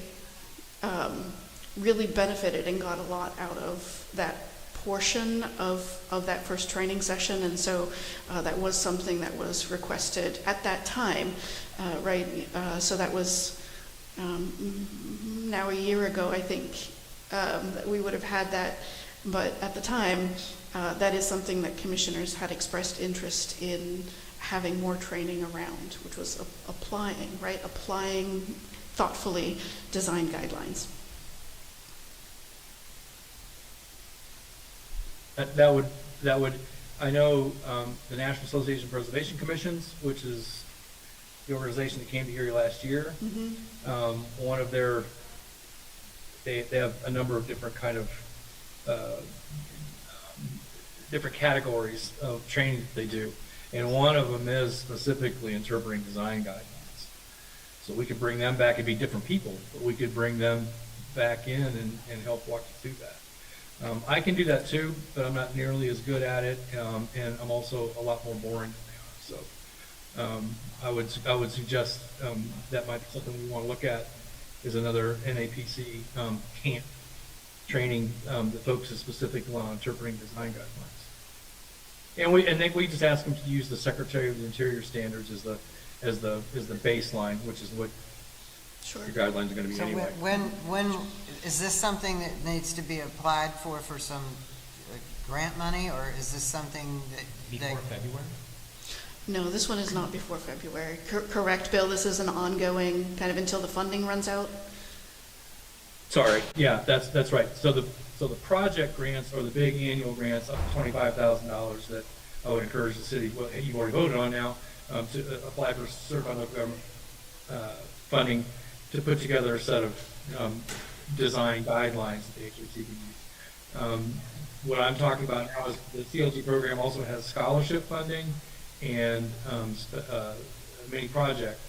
benefited and got a lot out of that portion of that first training session. And so that was something that was requested at that time, right? So that was now a year ago, I think, that we would have had that. But at the time, that is something that commissioners had expressed interest in having more training around, which was applying thoughtfully design guidelines. That would, I know the National Association of Preservation Commissions, which is the organization that came to Erie last year. Mm-hmm. One of their, they have a number of different kind of different categories of training that they do, and one of them is specifically interpreting design guidelines. So we could bring them back. It'd be different people, but we could bring them back in and help walk you through that. I can do that too, but I'm not nearly as good at it, and I'm also a lot more boring than they are. So I would suggest that might be something we want to look at, is another NAPC camp training that focuses specifically on interpreting design guidelines. And then we just ask them to use the Secretary of the Interior standards as the baseline, which is what Sure. your guidelines are gonna be So anyway. when, is this something that needs to be applied for some grant money, or is this something that? Before February? No, this one is not before February. Correct, Bill? This is an ongoing, kind of until the funding runs out? Sorry, yeah, that's right. So the project grants, or the big annual grants, up to $25,000 that I would encourage the city, well, you've already voted on now, to apply for certified local government funding to put together a set of design guidelines that the HRC can use. What I'm talking about now is the CLG program also has scholarship funding and mini project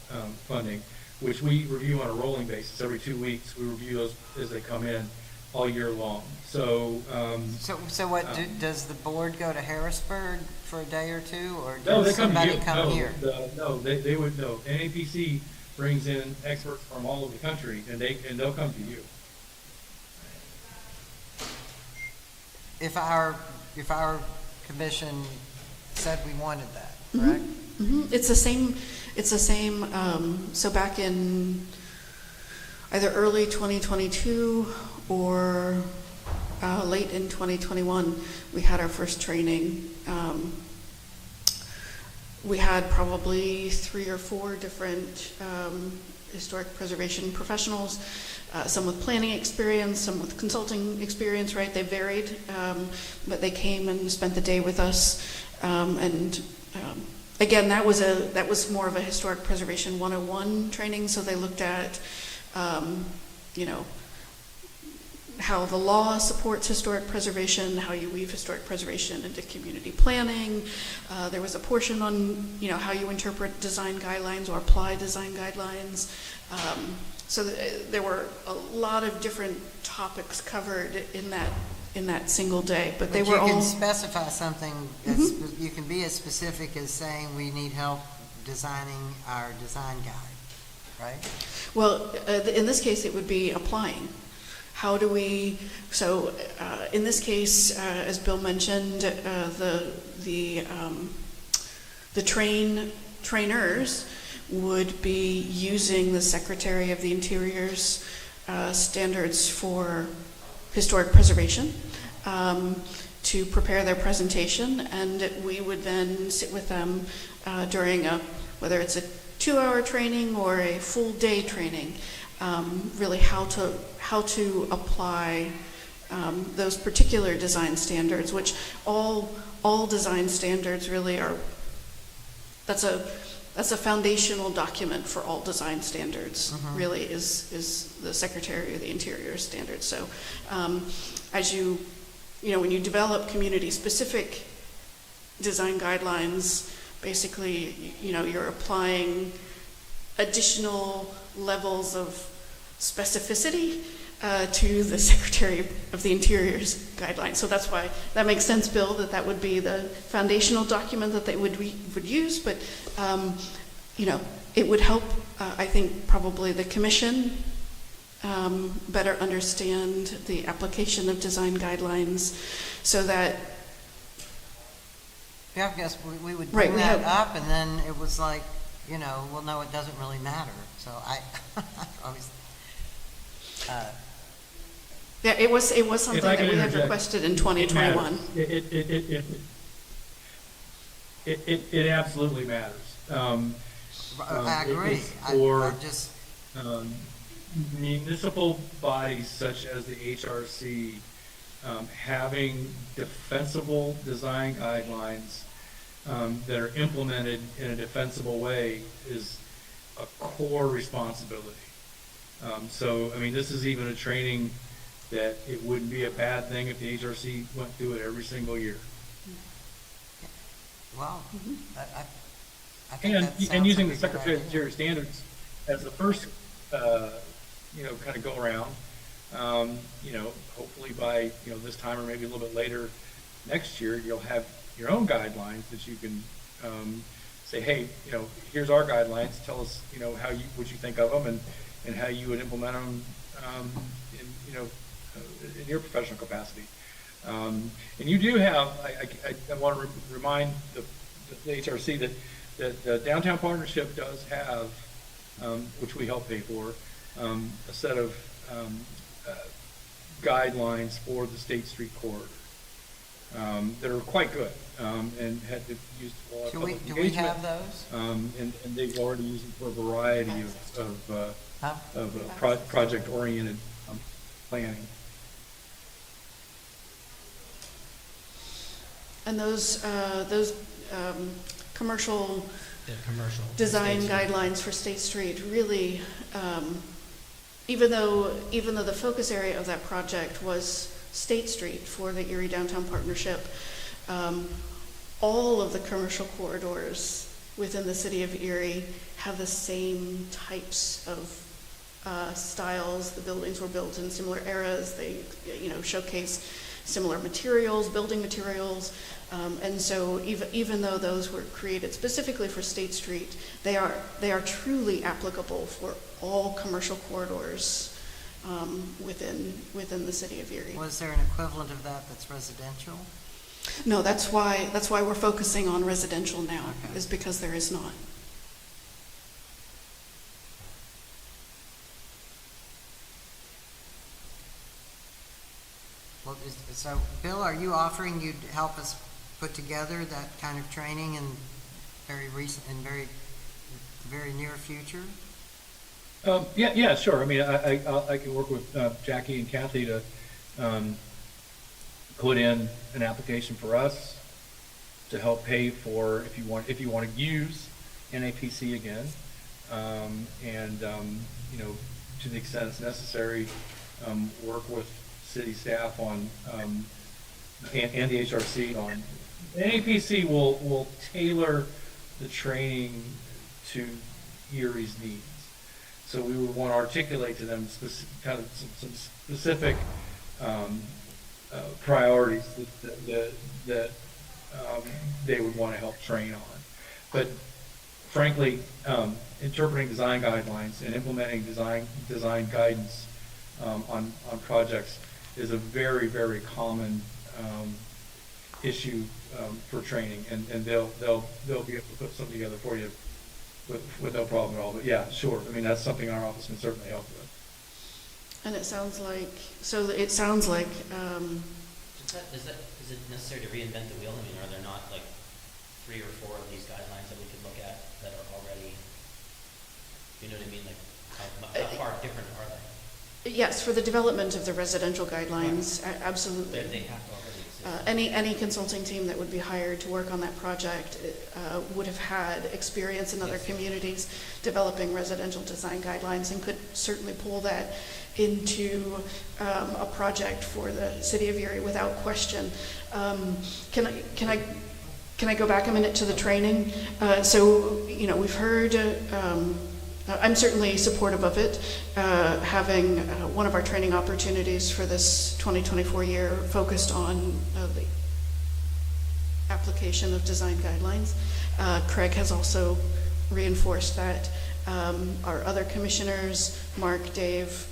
funding, which we review on a rolling basis. Every 2 weeks, we review those as they come in all year long. So, So what, does the board go to Harrisburg for a day or two, or no, they does come to somebody you. come No, here? no, they would, no. NAPC brings in experts from all over the country, and they'll come to you. If our commission said we wanted that, correct? Mhm. It's the same, so back in either early 2022 or late in 2021, we had our first training. We had probably 3 or 4 different historic preservation professionals, some with planning experience, some with consulting experience, right? They varied, but they came and spent the day with us. Again, that was more of a historic preservation 101 training. So they looked at, how the law supports historic preservation, how you weave historic preservation into community planning. There was a portion on, how you interpret design guidelines or apply design guidelines. There were a lot of different topics covered in that single day, but they were all. You can specify something, you can be as specific as saying we need help designing our design guide, right? Well, in this case, it would be applying. How do we, in this case, as Bill mentioned, the trainers would be using the Secretary of the Interior's standards for historic preservation to prepare their presentation, and we would then sit with them during whether it's a 2-hour training or a full day training, really how to apply those particular design standards, which all design standards really are. That's a foundational document for all design standards. Really is the Secretary of the Interior standards. So, as when you develop community-specific design guidelines, basically, you're applying additional levels of specificity to the Secretary of the Interior's guidelines. So that's why that makes sense, Bill, that would be the foundational document that they would use. But it would help, I think, probably the commission better understand the application of design guidelines, so that. Yeah, I guess we would bring Right, that up, and then it was like, well, no, it doesn't really matter. So I always. Yeah, it was something I that can we had interject, requested in 2021. It absolutely matters. I agree. For I just. municipal bodies such as the HRC, having defensible design guidelines that are implemented in a defensible way is a core responsibility. This is even a training that it wouldn't be a bad thing if the HRC went through it every single year. Well, I think that sounds And using like the a good Secretary of idea. Interior standards as the first, kind of go around. Hopefully by, this time or maybe a little bit later next year, you'll have your own guidelines that you can say, hey, here's our guidelines. Tell us, what you think of them and how you would implement them in your professional capacity. And you do have, I want to remind the HRC that the Downtown Partnership does have, which we help pay for, a set of guidelines for the State Street corridor that are quite good, and had been used for a lot of public Do we have engagement. those? And they've already used it for a variety Huh? of project-oriented planning. And those commercial The commercial. design State Street. guidelines for State Street really, even though the focus area of that project was State Street for the Erie Downtown Partnership, all of the commercial corridors within the city of Erie have the same types of styles. The buildings were built in similar eras. They, showcase similar materials, building materials. And so even though those were created specifically for State Street, they are truly applicable for all commercial corridors within the city of Erie. Was there an equivalent of that that's residential? No, that's why we're focusing on residential now, Okay. is because there is not. Well, so, Bill, are you offering you'd help us put together that kind of training in very near future? Yeah, sure. I mean, I can work with Jackie and Kathy to put in an application for us to help pay for, if you want to use NAPC again, and to the extent it's necessary, work with city staff on and the HRC on NAPC will tailor the training to Erie's needs. So we would want to articulate to them kind of some specific priorities that they would want to help train on. But frankly, interpreting design guidelines and implementing design guidance on projects is a very, very common issue for training, and they'll be able to put something together for you with no problem at all. But yeah, sure. I mean, that's something our office can certainly help with. And it sounds like Is it necessary to reinvent the wheel? I mean, are there not like 3 or 4 of these guidelines that we could look at that are already, you know what I mean? Like, how far different are they? yes, for the development of the residential guidelines, absolutely. They have to already exist. Any consulting team that would be hired to work on that project would have had experience in other communities developing residential design guidelines, and could certainly pull that into a project for the city of Erie without question. Can I go back a minute to the training? So we've heard. I'm certainly supportive of it, having one of our training opportunities for this 2024 year focused on the application of design guidelines. Craig has also reinforced that. Our other commissioners, Mark, Dave,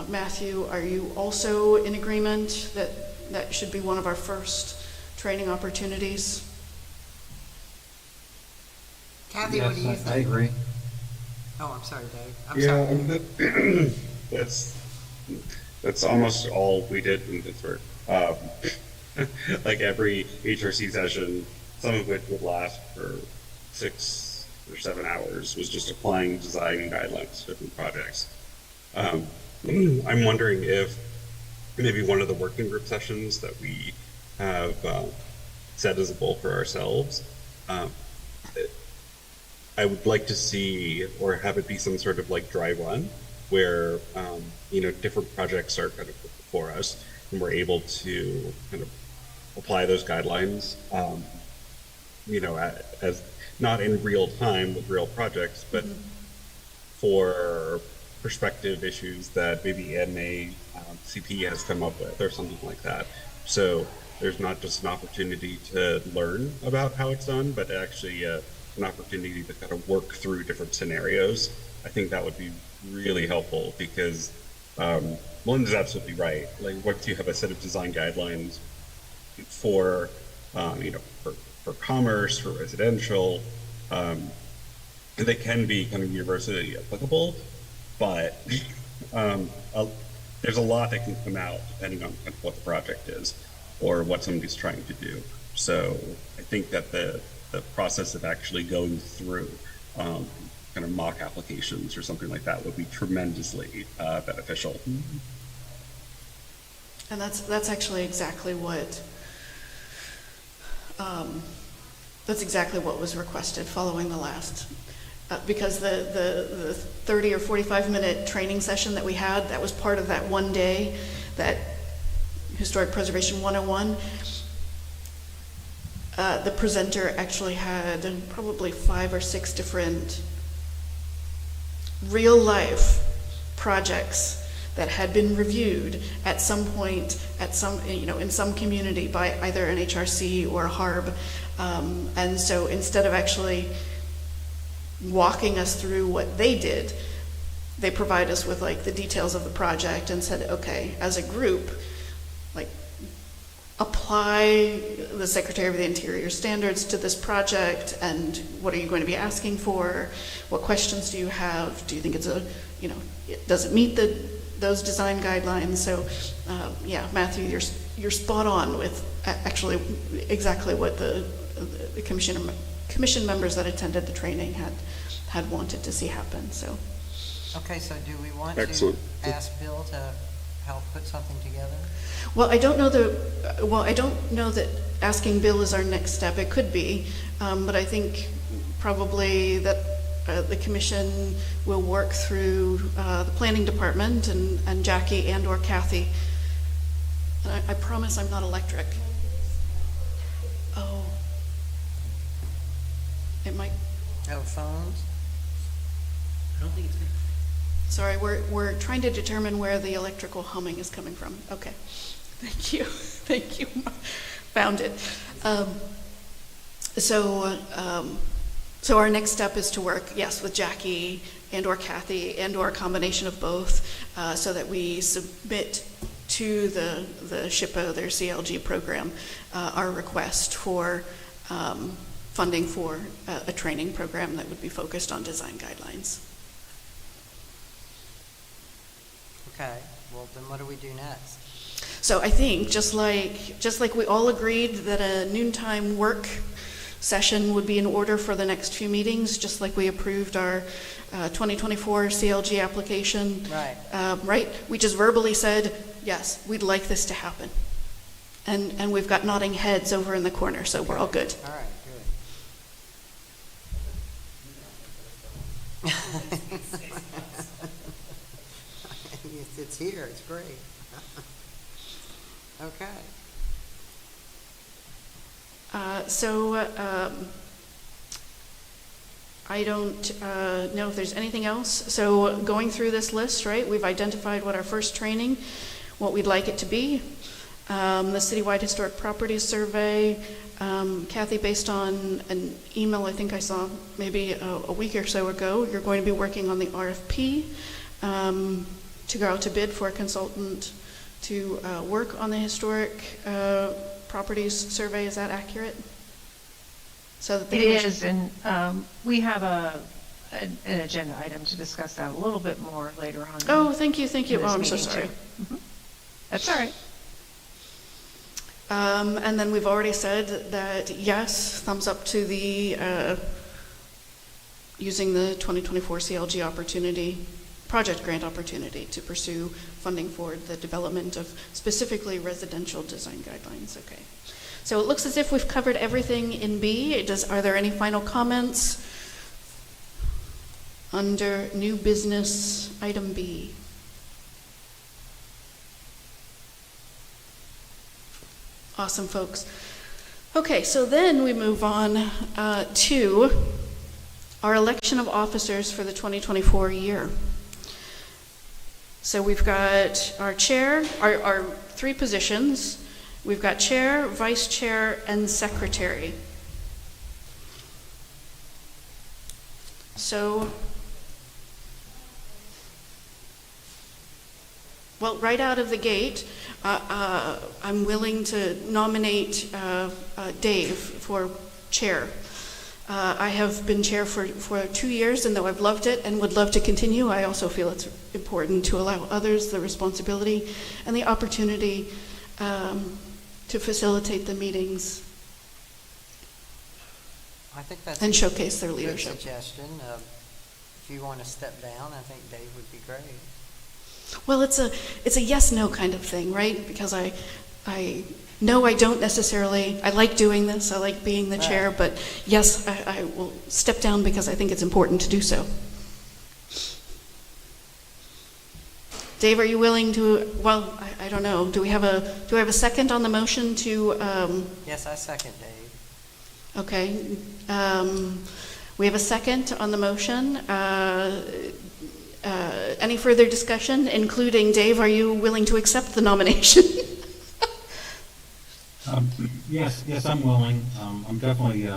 Matthew, are you also in agreement that should be one of our first training opportunities? Kathy, what do you think? I agree. Oh, I'm sorry, Dave. I'm sorry. That's almost all we did in Pittsburgh. Like every HRC session, some of which would last for 6 or 7 hours, was just applying design guidelines to different projects. I'm wondering if maybe one of the working group sessions that we have set as a goal for ourselves, I would like to see, or have it be some sort of like dry run, where different projects are kind of put before us, and we're able to kind of apply those guidelines, as not in real time with real projects, but for perspective issues that maybe NACP has come up with, or something like that. So there's not just an opportunity to learn about how it's done, but actually an opportunity to kind of work through different scenarios. I think that would be really helpful, because Melinda's absolutely right. Like, once you have a set of design guidelines for commerce, for residential, they can be kind of universally applicable. but there's a lot that can come out depending on what the project is or what somebody's trying to do. So I think that the process of actually going through kind of mock applications or something like that would be tremendously beneficial. And that's actually exactly what was requested following the last, because the 30 or 45-minute training session that we had, that was part of that one day, that Historic Preservation 101. The presenter actually had probably 5 or 6 different real-life projects that had been reviewed at some point, in some community by either an HRC or a HARB. And so instead of actually walking us through what they did, they provide us with like the details of the project and said, okay, as a group, like apply the Secretary of the Interior standards to this project, and what are you going to be asking for? What questions do you have? Do you think does it meet those design guidelines? So, yeah, Matthew, you're spot on with actually exactly what the commission members that attended the training had wanted to see happen. So, Okay, so do we want Excellent. to ask Bill to help put something together? well, I don't know that asking Bill is our next step. It could be, but I think probably that the commission will work through the planning department and Jackie and or Kathy. And I promise I'm not electric. Oh. It might, Oh, phones? I don't think it's good. sorry, we're trying to determine where the electrical humming is coming from. Okay. Thank you. Thank you. Found it. So our next step is to work, yes, with Jackie and or Kathy and or a combination of both, so that we submit to the SHPO, their CLG program, our request for funding for a training program that would be focused on design guidelines. Okay, well, then what do we do next? So I think just like we all agreed that a noontime work session would be in order for the next few meetings, just like we approved our 2024 CLG application. Right. Right? We just verbally said, yes, we'd like this to happen. And we've got nodding heads over in the corner, so we're all good. All right, good. It's here, it's great. Okay. I don't know if there's anything else. So going through this list, right, we've identified what our first training, what we'd like it to be. The Citywide Historic Properties Survey, Kathy, based on an email I think I saw maybe a week or so ago, you're going to be working on the RFP to go out to bid for a consultant to work on the historic properties survey. Is that accurate? So that It is, and we have an agenda item to discuss that a little bit more later on. Oh, thank you. Oh, I'm so meeting, sorry. too. Mhm. That's all right. And then we've already said that, yes, thumbs up to the using the 2024 CLG project grant opportunity to pursue funding for the development of specifically residential design guidelines. Okay. So it looks as if we've covered everything in B. Are there any final comments under new business item B? Awesome, folks. Okay, so then we move on to our election of officers for the 2024 year. So we've got our chair, our 3 positions. We've got chair, vice chair, and secretary. So, well, right out of the gate, I'm willing to nominate Dave for chair. I have been chair for 2 years, and though I've loved it and would love to continue, I also feel it's important to allow others the responsibility and the opportunity to facilitate the meetings I think that's and a showcase their good leadership. suggestion. If you want to step down, I think Dave would be great. Well, it's a yes/no kind of thing, right? Because I know I don't necessarily, I like doing this, I like being the chair, Right. but yes, I will step down because I think it's important to do so. Dave, are you willing to, well, I don't know, do I have a second on the motion to, Yes, I second Dave. okay. We have a second on the motion. Any further discussion, including, Dave, are you willing to accept the nomination? Yes, I'm willing. I'm definitely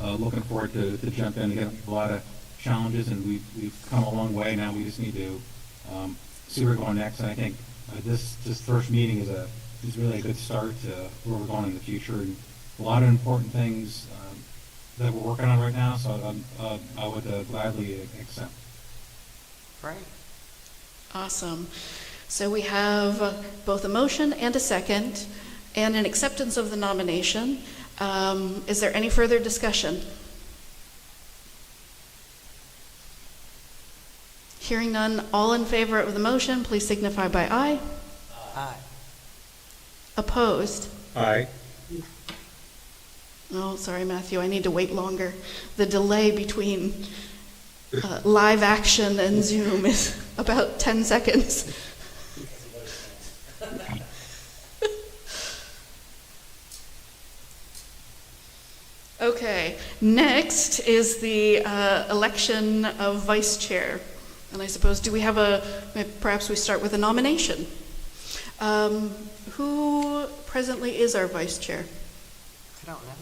looking forward to jump in and get a lot of challenges, and we've come a long way. Now we just need to see where we're going next. And I think this first meeting is really a good start to where we're going in the future, and a lot of important things that we're working on right now. So I would gladly accept. Great. Awesome. So we have both a motion and a second, and an acceptance of the nomination. Is there any further discussion? Hearing none, all in favor of the motion, please signify by aye. Aye. Opposed? Aye. Oh, sorry, Matthew, I need to wait longer. The delay between live action and Zoom is about 10 seconds. Okay, next is the election of vice chair. And I suppose, do we have perhaps we start with a nomination. Who presently is our vice chair? I don't know.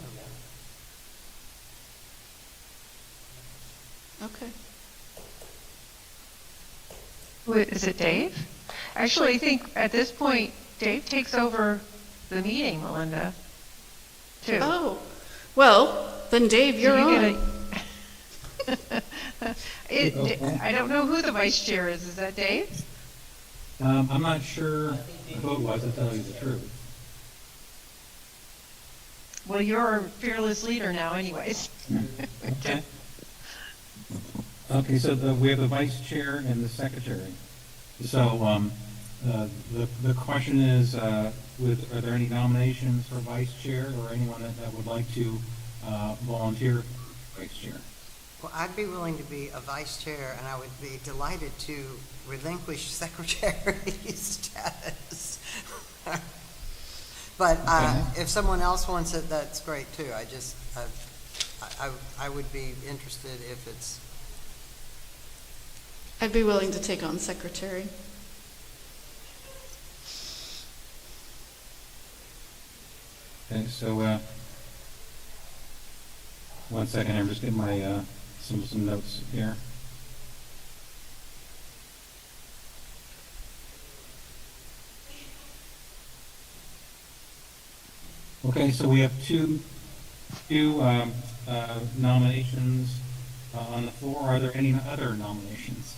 Okay. Wait, is it Dave? Actually, I think at this point, Dave takes over the meeting, Melinda, too. Oh, well, then Dave, So you're you on. get I don't know who the vice chair is. Is that Dave? I'm not sure who it was, to tell you the truth. Well, you're our fearless leader now anyways. Okay. Okay, so we have the vice chair and the secretary. So the question is, are there any nominations for vice chair or anyone that would like to volunteer for vice chair? Well, I'd be willing to be a vice chair, and I would be delighted to relinquish secretary status. But Okay. if someone else wants it, that's great too. I would be interested if it's, I'd be willing to take on secretary. Okay, so 1 second, I'm just getting my some notes here. Okay, so we have two nominations on the floor. Are there any other nominations?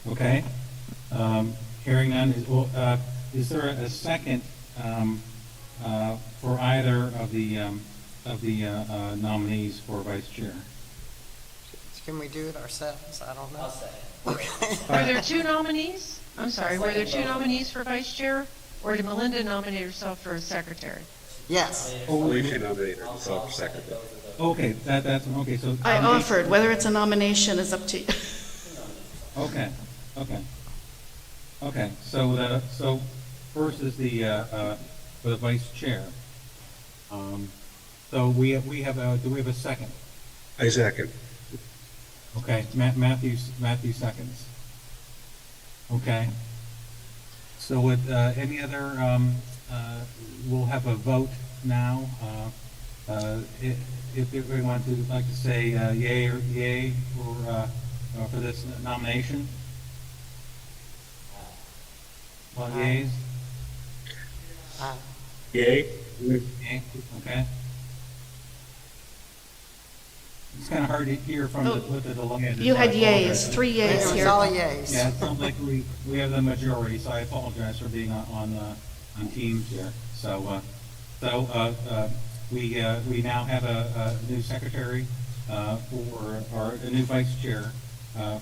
Okay. Hearing none, is there a second for either of the nominees for vice chair? can we do it ourselves? I don't know. I'll say. Okay. Were there two nominees? I'm sorry, were there two nominees for vice chair? Or did Melinda nominate herself for secretary? Yes. Alicia nominated herself for secretary. Okay, that's, okay, so. I offered, whether it's a nomination is up to you. Okay, so first is for the vice chair. So do we have a second? I second. Okay, Matthew seconds. Okay. So with any other, we'll have a vote now. If we want to, like to say yay for this nomination. All Aye. yeas? Aye. Yay? Okay. It's kind of hard to hear from with the delay. You had So I apologize. yays, 3 It yays was here. all yays. Yeah, it sounds like we have the majority, so I apologize for being on Teams here. So we now have a new secretary for a new vice chair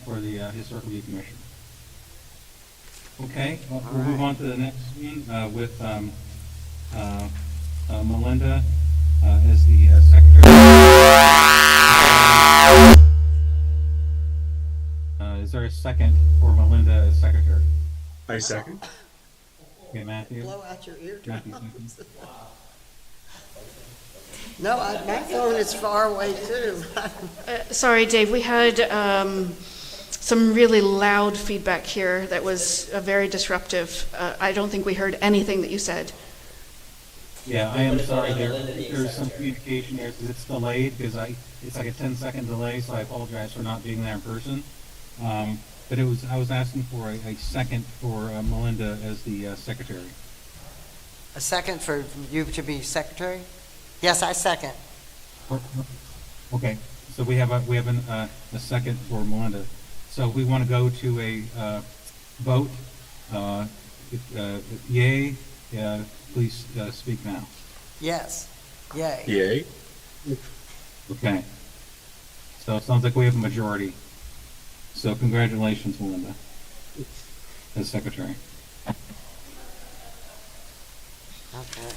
for the Historical Review Commission. Okay, we'll move on to the next one with Melinda as the secretary. Is there a second for Melinda as secretary? I second. Okay, Matthew. Blow out your Matthew eardrums. seconds. No, my phone is far away too. Sorry, Dave, we had some really loud feedback here that was very disruptive. I don't think we heard anything that you said. Yeah, I am But if sorry, Melinda being there's some secretary. communication here, because it's delayed, because it's like a 10-second delay, so I apologize for not being there in person. But I was asking for a second for Melinda as the secretary. A second for you to be secretary? Yes, I second. Okay, so we have a second for Melinda. So we want to go to a vote. Yay, please speak now. Yes. Yay. Yay. Okay. So it sounds like we have a majority. So congratulations, Melinda, as secretary. Okay.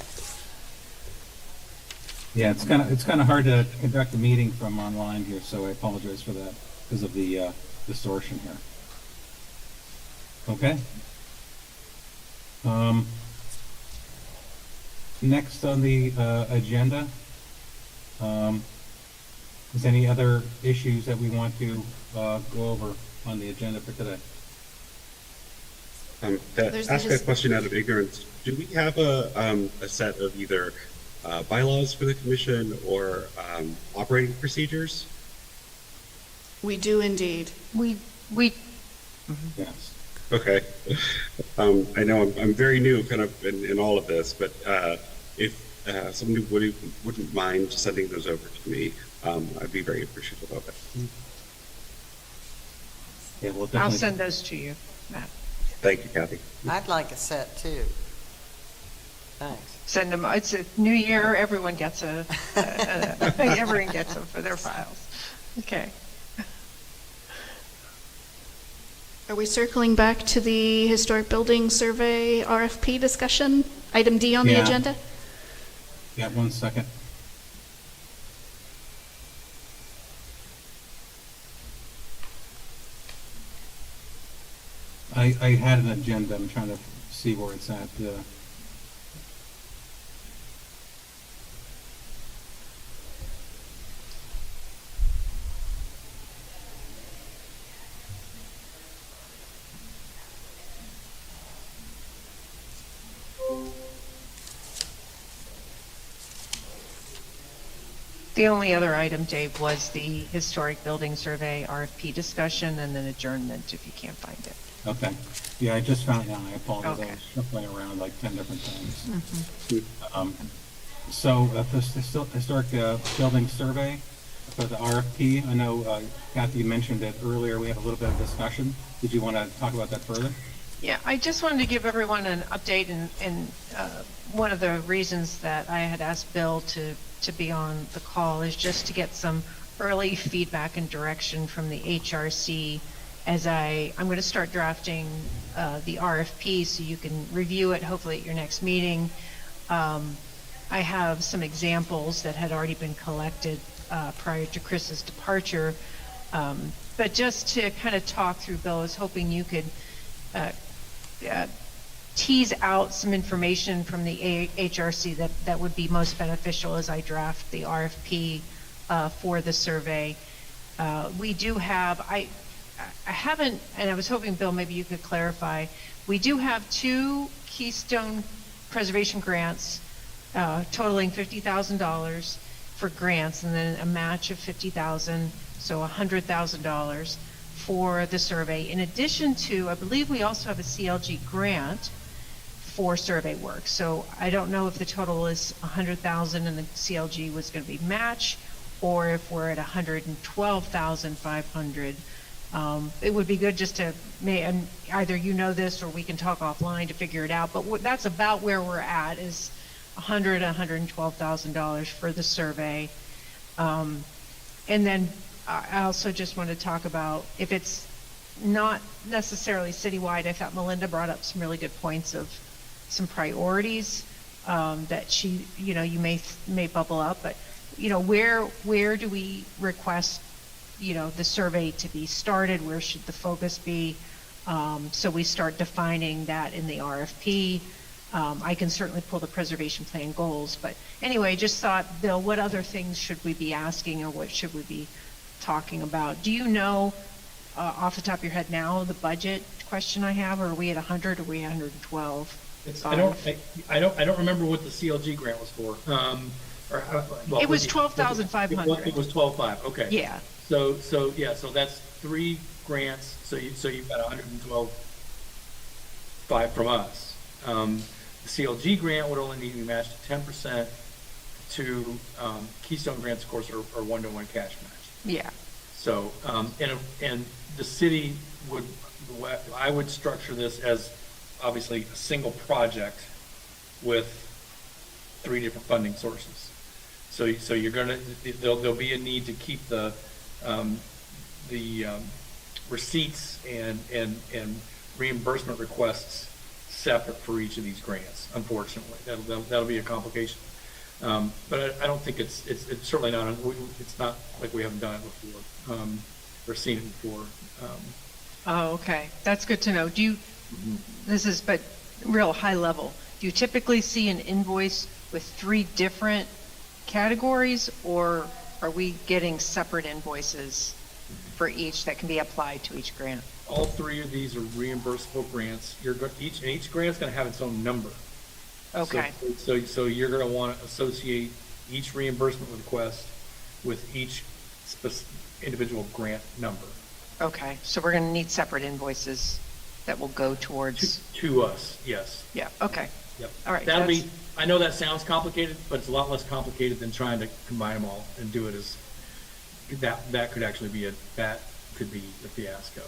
Yeah, it's kind of hard to conduct a meeting from online here, so I apologize for that because of the distortion here. Okay. Next on the agenda, is any other issues that we want to go over on the agenda for today? There's the Ask a question out of ignorance. Do we have a set of either bylaws for the commission or operating procedures? We do indeed. We Yes. Okay. I know I'm very new kind of in all of this, but if somebody wouldn't mind sending those over to me, I'd be very appreciative of it. Yeah, we'll I'll definitely. send those to you, Matt. Thank you, Kathy. I'd like a set too. Thanks. Send them. It's a new year. Everyone gets everyone gets them for their files. Okay. Are we circling back to the Historic Building Survey RFP discussion? Item D on the Yeah. agenda? Yeah, 1 second. I had an agenda. I'm trying to see where it's at. The only other item, Dave, was the historic building survey RFP discussion and then adjournment if you can't find it. Okay. Yeah, I just found it now. I apologize. I Okay. was shuffling around like 10 different things. Mm-hmm. So the historic building survey for the RFP, I know Kathy mentioned it earlier. We had a little bit of discussion. Did you want to talk about that further? Yeah, I just wanted to give everyone an update, and one of the reasons that I had asked Bill to be on the call is just to get some early feedback and direction from the HRC as I'm going to start drafting the RFP so you can review it hopefully at your next meeting. I have some examples that had already been collected prior to Chris's departure, but just to kind of talk through, Bill, I was hoping you could tease out some information from the HRC that would be most beneficial as I draft the RFP for the survey. We do have, I haven't, and I was hoping, Bill, maybe you could clarify, we do have 2 Keystone Preservation grants totaling $50,000 for grants, and then a match of $50,000, so $100,000 for the survey. In addition to, I believe we also have a CLG grant for survey work. So I don't know if the total is 100,000 and the CLG was going to be match, or if we're at 112,500. It would be good just to, and either you know this or we can talk offline to figure it out, but that's about where we're at, is $112,000 for the survey. And then I also just want to talk about, if it's not necessarily citywide, I thought Melinda brought up some really good points of some priorities that she, you may bubble up, but where do we request the survey to be started? Where should the focus be? So we start defining that in the RFP. I can certainly pull the preservation plan goals, but anyway, just thought, Bill, what other things should we be asking, or what should we be talking about? Do you know off the top of your head now the budget question I have, or are we at 100 or are we at 112? I don't remember what the CLG grant was for. It was 12,500. It was 12,500. Okay. Yeah. So that's 3 grants. So you've got 112,500 from us. The CLG grant would only need to be matched at 10%. To Keystone grants, of course, are 1-to-1 cash match. Yeah. So and the city would, I would structure this as obviously a single project with 3 different funding sources. So you're gonna, there'll be a need to keep the receipts and reimbursement requests separate for each of these grants. Unfortunately, that'll be a complication. But I don't think it's certainly not, it's not like we haven't done it before, or seen it before. Oh, okay. That's good to know. This is, but real high level, do you typically see an invoice with 3 different categories, or are we getting separate invoices for each that can be applied to each grant? All 3 of these are reimbursable grants. Each grant's going to have its own number. Okay. So you're going to want to associate each reimbursement request with each individual grant number. Okay. So we're going to need separate invoices that will go towards to us. Yes. Yeah. Okay. Yep. All right. That'll be. I know that sounds complicated, but it's a lot less complicated than trying to combine them all and do it as that could actually be a fiasco.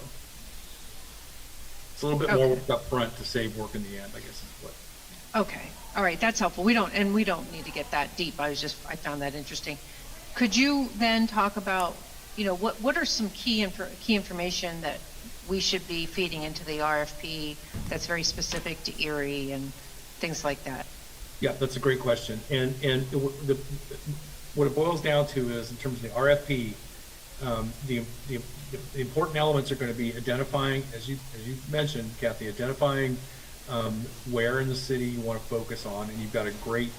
It's a little bit more work up front to save work in the end, I guess is what. Okay. All right. That's helpful. We don't need to get that deep. I found that interesting. Could you then talk about, what are some key information that we should be feeding into the RFP that's very specific to Erie and things like that? Yeah, that's a great question. And what it boils down to is, in terms of the RFP, the important elements are going to be identifying, as you mentioned, Kathy, identifying where in the city you want to focus on, and you've got a great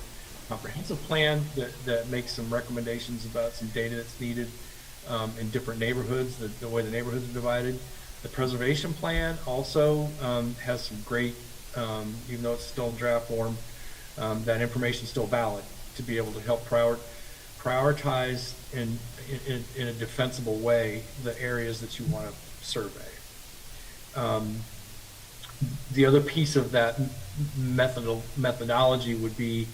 comprehensive plan that makes some recommendations about some data that's needed in different neighborhoods, the way the neighborhoods are divided. The preservation plan also has some great, even though it's still in draft form, that information is still valid to be able to help prioritize in a defensible way the areas that you want to survey. The other piece of that methodology would be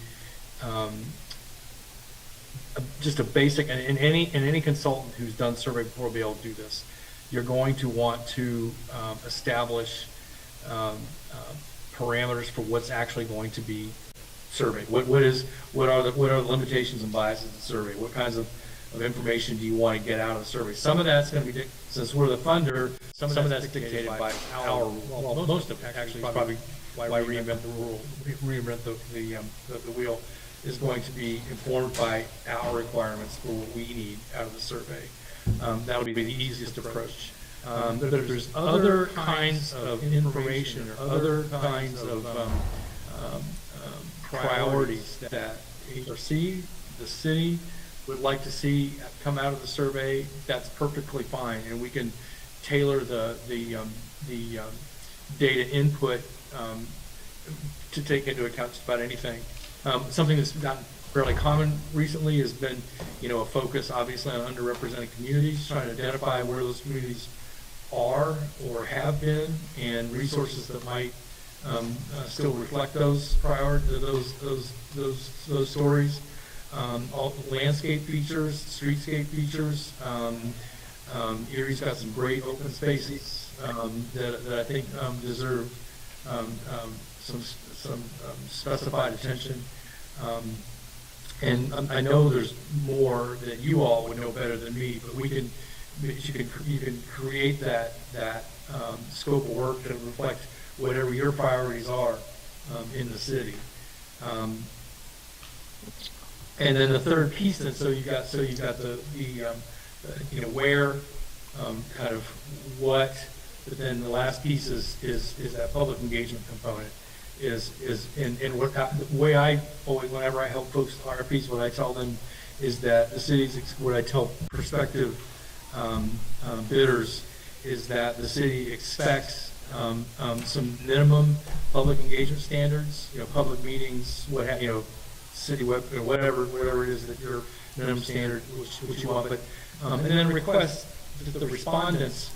just a basic, and any consultant who's done survey before will be able to do this. You're going to want to establish parameters for what's actually going to be surveyed. What are the limitations and biases of the survey? What kinds of information do you want to get out of the survey? Some of that's going to be, since we're the funder, some of that's dictated by our rule. Well, most of it actually is probably why reinvent the wheel is going to be informed by our requirements for what we need out of the survey. That would be the easiest approach. There's other kinds of information or other kinds of priorities that HRC, the city, would like to see come out of the survey. That's perfectly fine, and we can tailor the data input to take into account just about anything. Something that's gotten fairly common recently has been, a focus obviously on underrepresented communities, trying to identify where those communities are or have been, and resources that might still reflect those those stories. All landscape features, streetscape features. Erie's got some great open spaces that I think deserve some specified attention. And I know there's more that you all would know better than me, but you can create that scope of work to reflect whatever your priorities are in the city. And then the third piece, and so you got the where, kind of what, but then the last piece is that public engagement component. Is what the way I always, whenever I help folks RFPs, what I tell them is that the city's, what I tell prospective bidders is that the city expects some minimum public engagement standards, public meetings, city web, whatever it is that your minimum standard, which you want, but and then request that the respondents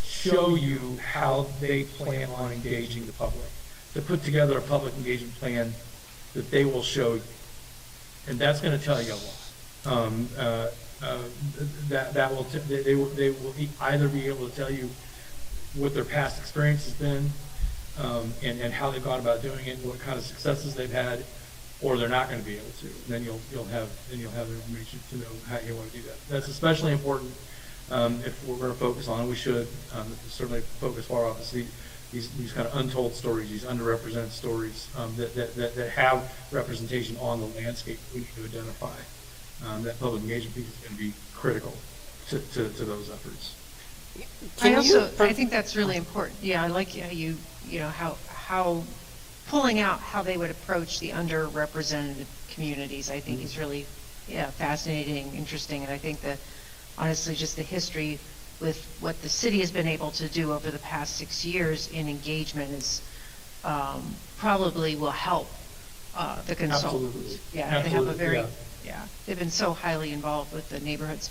show you how they plan on engaging the public, to put together a public engagement plan that they will show you, and that's going to tell you a lot. They will either be able to tell you what their past experience has been, and how they've gone about doing it, and what kind of successes they've had, or they're not going to be able to. And then you'll have the information to know how you want to do that. That's especially important if we're going to focus on. We should certainly focus more, obviously, these kind of untold stories, these underrepresented stories that have representation on the landscape. We need to identify. That public engagement piece is going to be critical to those efforts. I think that's really important. Yeah, I like how how pulling out how they would approach the underrepresented communities, I think is really fascinating, interesting, and I think that honestly just the history with what the city has been able to do over the past 6 years in engagement is probably will help the consultants. Absolutely. Yeah, Absolutely. they have a very they've been so highly involved with the neighborhoods.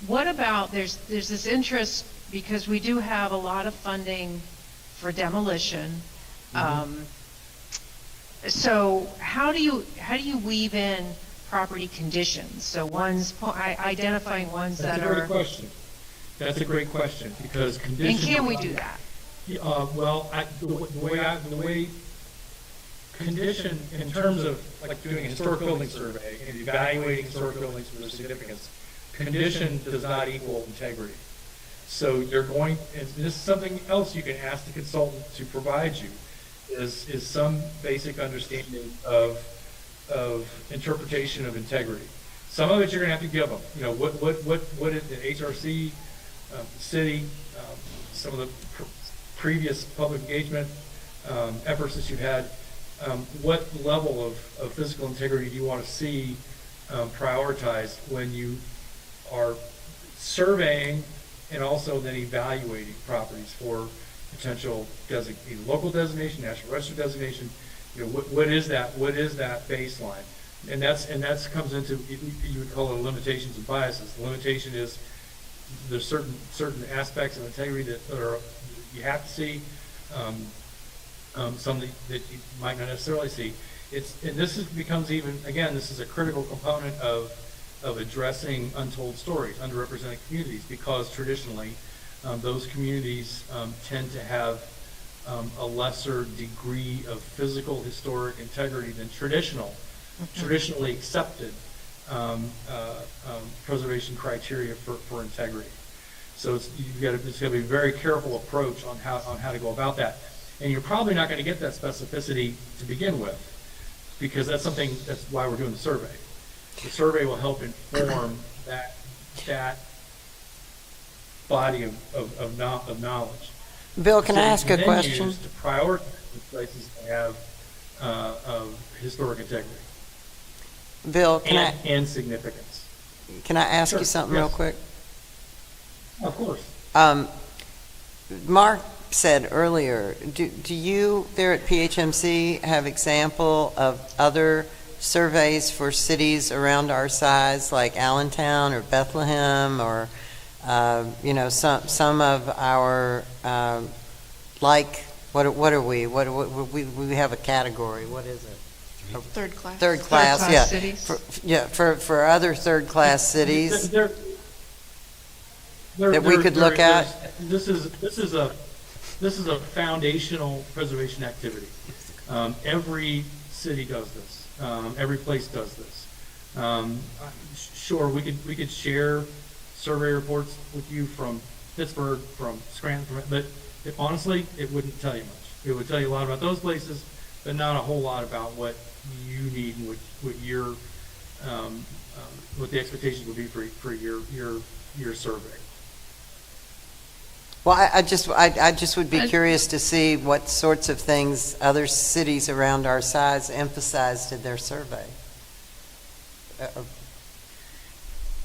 What about there's this interest because we do have a lot of funding for demolition. So how do you weave in property conditions? So identifying ones that are. That's a great question. That's a great question because conditions. And can we do that? Well, the way condition in terms of like doing a historic building survey and evaluating historic buildings for their significance, condition does not equal integrity. So you're going, and this is something else you can ask the consultant to provide you, is some basic understanding of interpretation of integrity. Some of it you're going to have to give them. What is the HRC, city, some of the previous public engagement efforts that you've had. What level of physical integrity do you want to see prioritized when you are surveying and also then evaluating properties for potential either local designation, national register designation? What is that baseline? And that's comes into, you would call it limitations and biases. The limitation is there's certain aspects of integrity that you have to see. Some that you might not necessarily see. Becomes even, again, this is a critical component of addressing untold stories, underrepresented communities, because traditionally those communities tend to have a lesser degree of physical historic integrity than traditionally accepted preservation criteria for integrity. So it's got to be a very careful approach on how to go about that. And you're probably not going to get that specificity to begin with, because that's why we're doing the survey. The survey will help inform that body of knowledge. Bill, can I ask a then question? Use to prioritize the places that have of historic integrity. Bill, and significance. Can I ask Sure, you something yes. real quick? Of course. Mark said earlier, do you there at PHMC have example of other surveys for cities around our size, like Allentown or Bethlehem, or some of our like What are we? We have a category. What is it? Third class. Third class, yeah. cities. For other third-class cities There- that we could look at. This is a foundational preservation activity. Every city does this. Every place does this. Sure, we could share survey reports with you from Pittsburgh, from Scranton, but honestly, it wouldn't tell you much. It would tell you a lot about those places, but not a whole lot about what you need and what the expectations would be for your survey. Well, I just would be curious to see what sorts of things other cities around our size emphasized in their survey.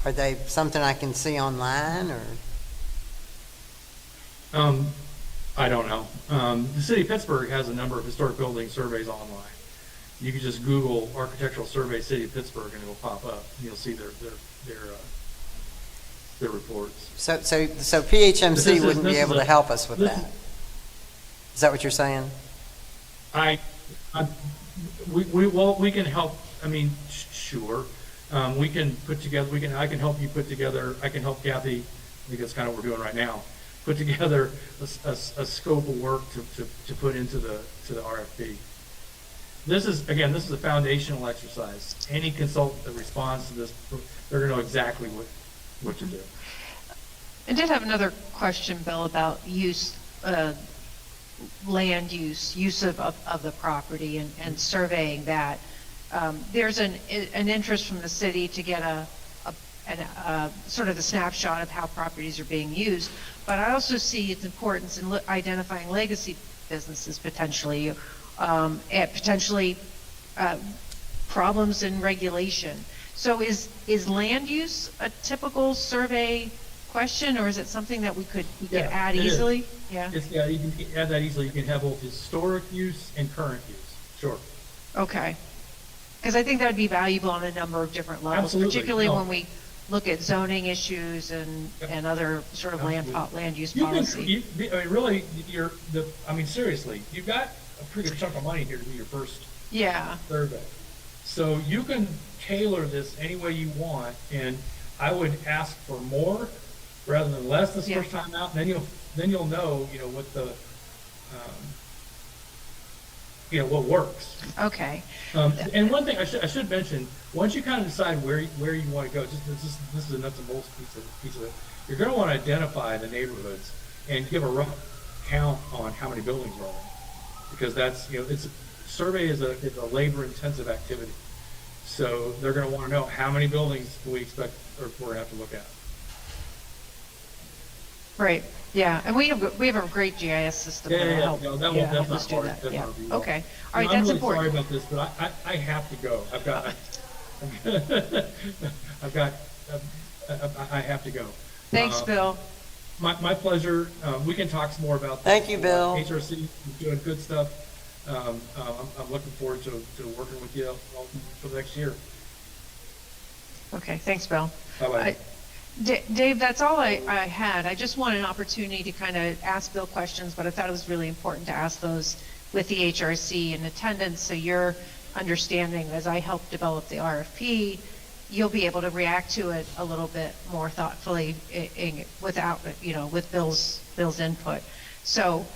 Are they something I can see online, or? I don't know. The city of Pittsburgh has a number of historic building surveys online. You can just Google Architectural Survey City of Pittsburgh and it'll pop up. You'll see their reports. So This PHMC is- wouldn't be this is able to a- help us with this- that? Is that what you're saying? We can help, I mean, sure. We can put together, I can help you put together, I can help Kathy, I think that's kind of what we're doing right now, put together a scope of work to put into the RFP. This is a foundational exercise. Any consultant that responds to this, they're gonna know exactly what to do. I did have another question, Bill, about use, land use of the property and surveying that. There's an interest from the city to get a sort of a snapshot of how properties are being used, but I also see its importance in identifying legacy businesses potentially, and potentially problems in regulation. So is land use a typical survey question, or is it something that we could add it is. easily? Yeah. Yeah, you can add that easily. You can have both historic use and current use. Sure. Okay. Because I think that would be valuable on a number of different levels, Absolutely. particularly No. when we look at zoning issues and other sort of land use You can, policy. I mean, really, seriously, you've got a pretty good chunk of money here to do your first Yeah. survey. So you can tailor this any way you want, and I would ask for more rather than less this Yeah. first time out, and then you'll know, what the, what works. Okay. And one thing I should mention, once you kind of decide where you want to go, this is a nuts and bolts piece of it. You're going to want to identify the neighborhoods and give a rough count on how many buildings are there, because that's survey is a labor intensive activity. So they're going to want to know how many buildings we expect or we're going to have to look at. Right. Yeah. And we have a great GIS system that'll help. No, that's help not us do hard. that. That's Yeah. not real. Okay. All right. I'm That's really important. sorry about this, but I have to go. I have to go. Thanks, Bill. My pleasure. We can talk some more about this. Thank you, Bill. HRC is doing good stuff. I'm looking forward to working with you all for the next year. Okay. Thanks, Bill. Bye-bye. Dave, that's all I had. I just wanted an opportunity to kind of ask Bill questions, but I thought it was really important to ask those with the HRC in attendance, so your understanding as I help develop the RFP, you'll be able to react to it a little bit more thoughtfully without, with Bill's input. So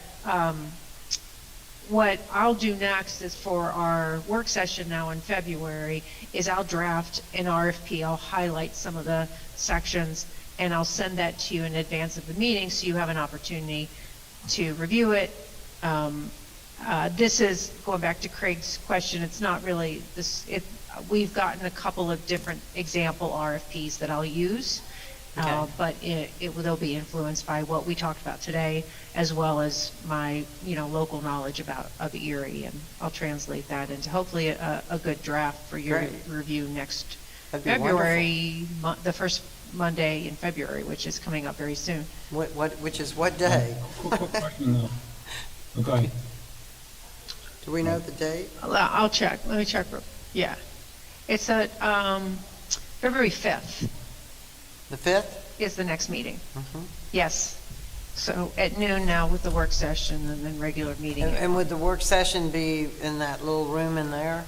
what I'll do next is for our work session now in February is I'll draft an RFP. I'll highlight some of the sections and I'll send that to you in advance of the meeting so you have an opportunity to review it. This is going back to Craig's question. It's not really this. We've gotten a couple of different example RFPs that I'll use, but they'll be influenced by what we talked about today, as well as my local knowledge of Erie, and I'll translate that into hopefully a good draft for your review next That'd be February, the first Monday in February, which is coming up very soon. Which is what day? Quick question though. Okay. Do we know the date? I'll check. Let me check. Yeah. It's at February 5th The 5th? is the next meeting. Mhm. Yes. So at noon now with the work session and then regular meeting. And would the work session be in that little room in there?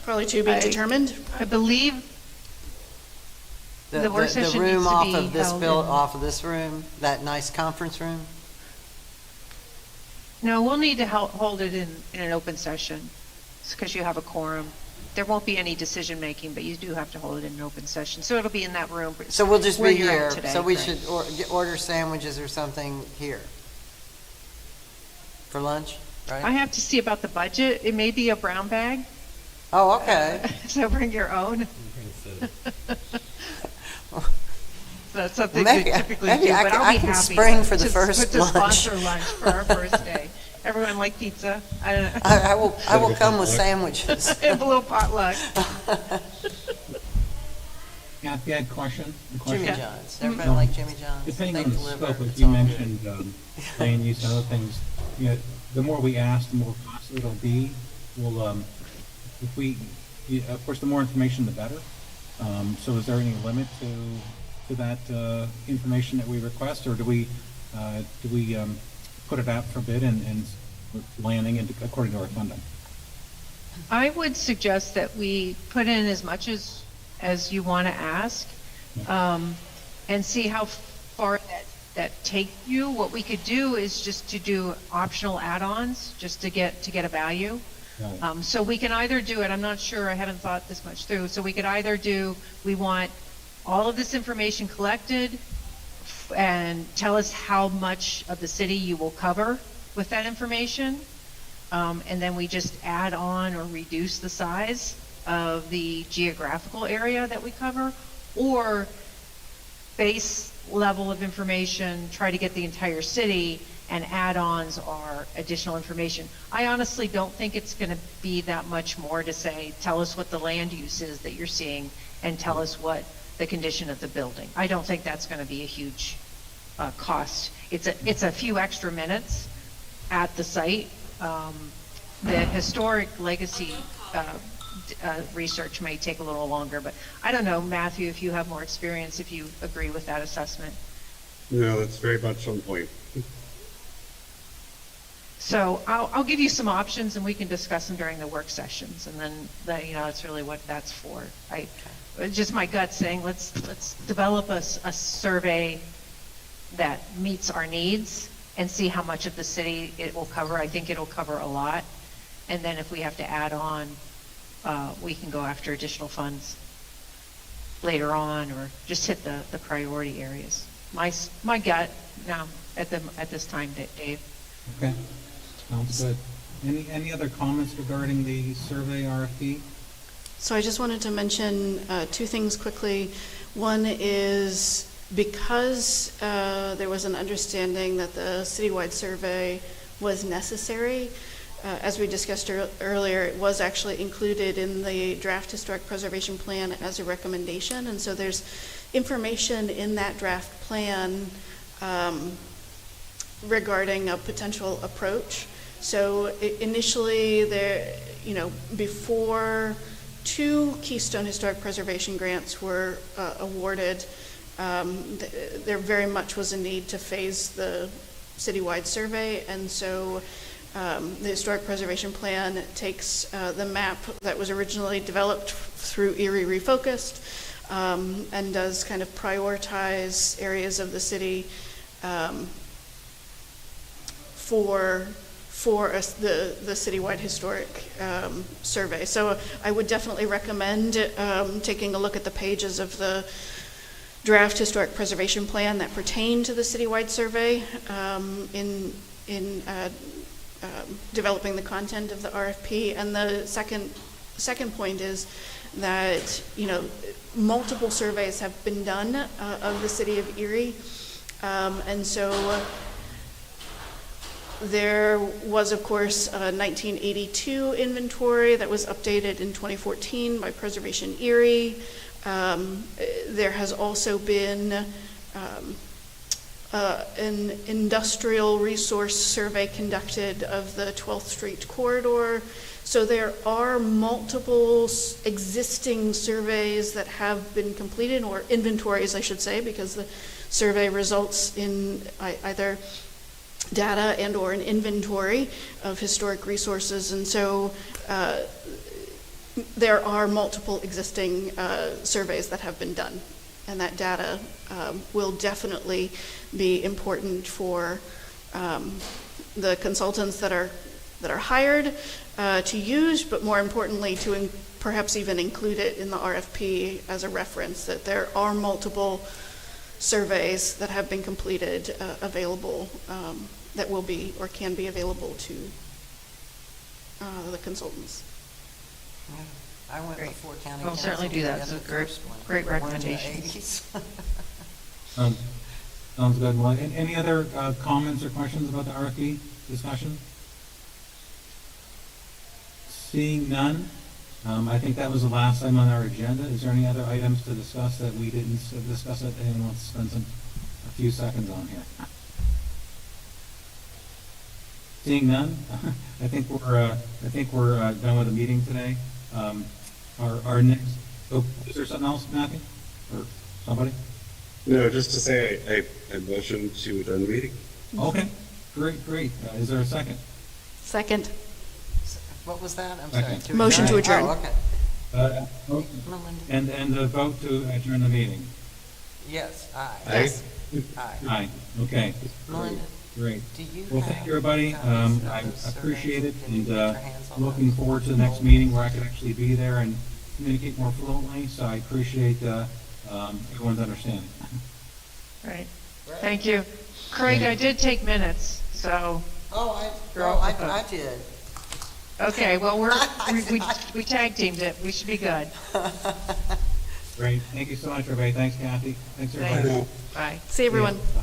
Probably to be determined. I believe the work session needs room to off be of this held bill, in- off of this room, that nice conference room? No, we'll need to hold it in an open session because you have a quorum. There won't be any decision-making, but you do have to hold it in an open session. So it'll be in that room. So we'll just where be you're at here, today, so we right. should order sandwiches or something here for lunch, I right? have to see about the budget. It may be a brown bag, Oh, okay. so bring your own. That's something Maybe- we typically maybe do, I but can- I'll I be can happy spring for the to- first to lunch. sponsor lunch for our first day. Everyone like pizza? I don't know. I will come with sandwiches. Have a little potluck. Kathy, I had a question. Jimmy Yeah. John's. Everybody like Jimmy John's? Depending They on the deliver. scope, It's as you all good. mentioned, land use and other things, you know, the more we ask, the more costly it'll be. We'll, if we, of course, the more information, the better. So is there any limit to that, information that we request, or do we put it out for bid and landing into, according to our funding? I would suggest that we put in as much as you want to ask, and see how far that take you. What we could do is just to do optional add-ons, just to get a value. Right. So we can either do it, I'm not sure, I haven't thought this much through, so we could either do, we want all of this information collected and tell us how much of the city you will cover with that information, and then we just add on or reduce the size of the geographical area that we cover, or base level of information, try to get the entire city, and add-ons are additional information. I honestly don't think it's going to be that much more to say, tell us what the land use is that you're seeing, and tell us what the condition of the building. I don't think that's going to be a huge cost. It's a few extra minutes at the site. The historic legacy research may take a little longer, but I don't know, Matthew, if you have more experience, if you agree with that assessment. No, that's very much on point. So I'll give you some options and we can discuss them during the work sessions, and then that's really what that's for. Just my gut saying let's develop a survey that meets our needs and see how much of the city it will cover. I think it'll cover a lot, and then if we have to add on, we can go after additional funds later on, or just hit the priority areas. My gut now at this time, Dave. Okay, sounds good. Any other comments regarding the survey RFP? So I just wanted to mention two things quickly. One is because there was an understanding that the citywide survey was necessary, as we discussed earlier, it was actually included in the draft historic preservation plan as a recommendation, and so there's information in that draft plan regarding a potential approach. So initially, before 2 Keystone Historic Preservation grants were awarded, there very much was a need to phase the citywide survey, and so the Historic Preservation Plan takes the map that was originally developed through Erie Refocused and does kind of prioritize areas of the city for the citywide historic survey. So I would definitely recommend taking a look at the pages of the draft historic preservation plan that pertain to the citywide survey in developing the content of the RFP. And the second point is that multiple surveys have been done of the city of Erie, and so there was, of course, a 1982 inventory that was updated in 2014 by Preservation Erie. There has also been an industrial resource survey conducted of the 12th Street corridor. So there are multiple existing surveys that have been completed, or inventories, I should say, because survey results in either data and or an inventory of historic resources. And so there are multiple existing surveys that have been done, and that data will definitely be important for the consultants that are hired to use, but more importantly to perhaps even include it in the RFP as a reference, that there are multiple surveys that have been completed available that will be or can be available to the consultants. Yeah. I went Great. before county We'll council. certainly do that. It's a and the great- first one. great We're into the recommendation. 80s. Sounds good. Well, any other comments or questions about the RFP discussion? Seeing none, I think that was the last item on our agenda. Is there any other items to discuss that we didn't discuss that anyone wants to spend a few seconds on here? Seeing none, I think we're done with the meeting today. Our next, is there something else, Matthew, or somebody? No, just to say I motion to adjourn the meeting. Okay, great. Is there a second? Second. What was that? I'm Second. sorry. Motion to adjourn. Oh, okay. Melinda? And the vote to adjourn the meeting? Yes, aye. Yes. Aye. Aye, okay. Melinda, Great. do you Well, have thank you, everybody. copies of I those appreciate it, surveys? Can you and get your hands on looking those? forward to the next meeting where I can actually be there and communicate more fluently, so I appreciate everyone's understanding. Right. Great. Thank you. Craig, I did take minutes, so, You're off the hook. I did. okay, well, we tag teamed it. We should be good. Great, thank you so much, everybody. Thanks, Kathy. Thanks, everybody. Thanks. Bye. See everyone. Bye.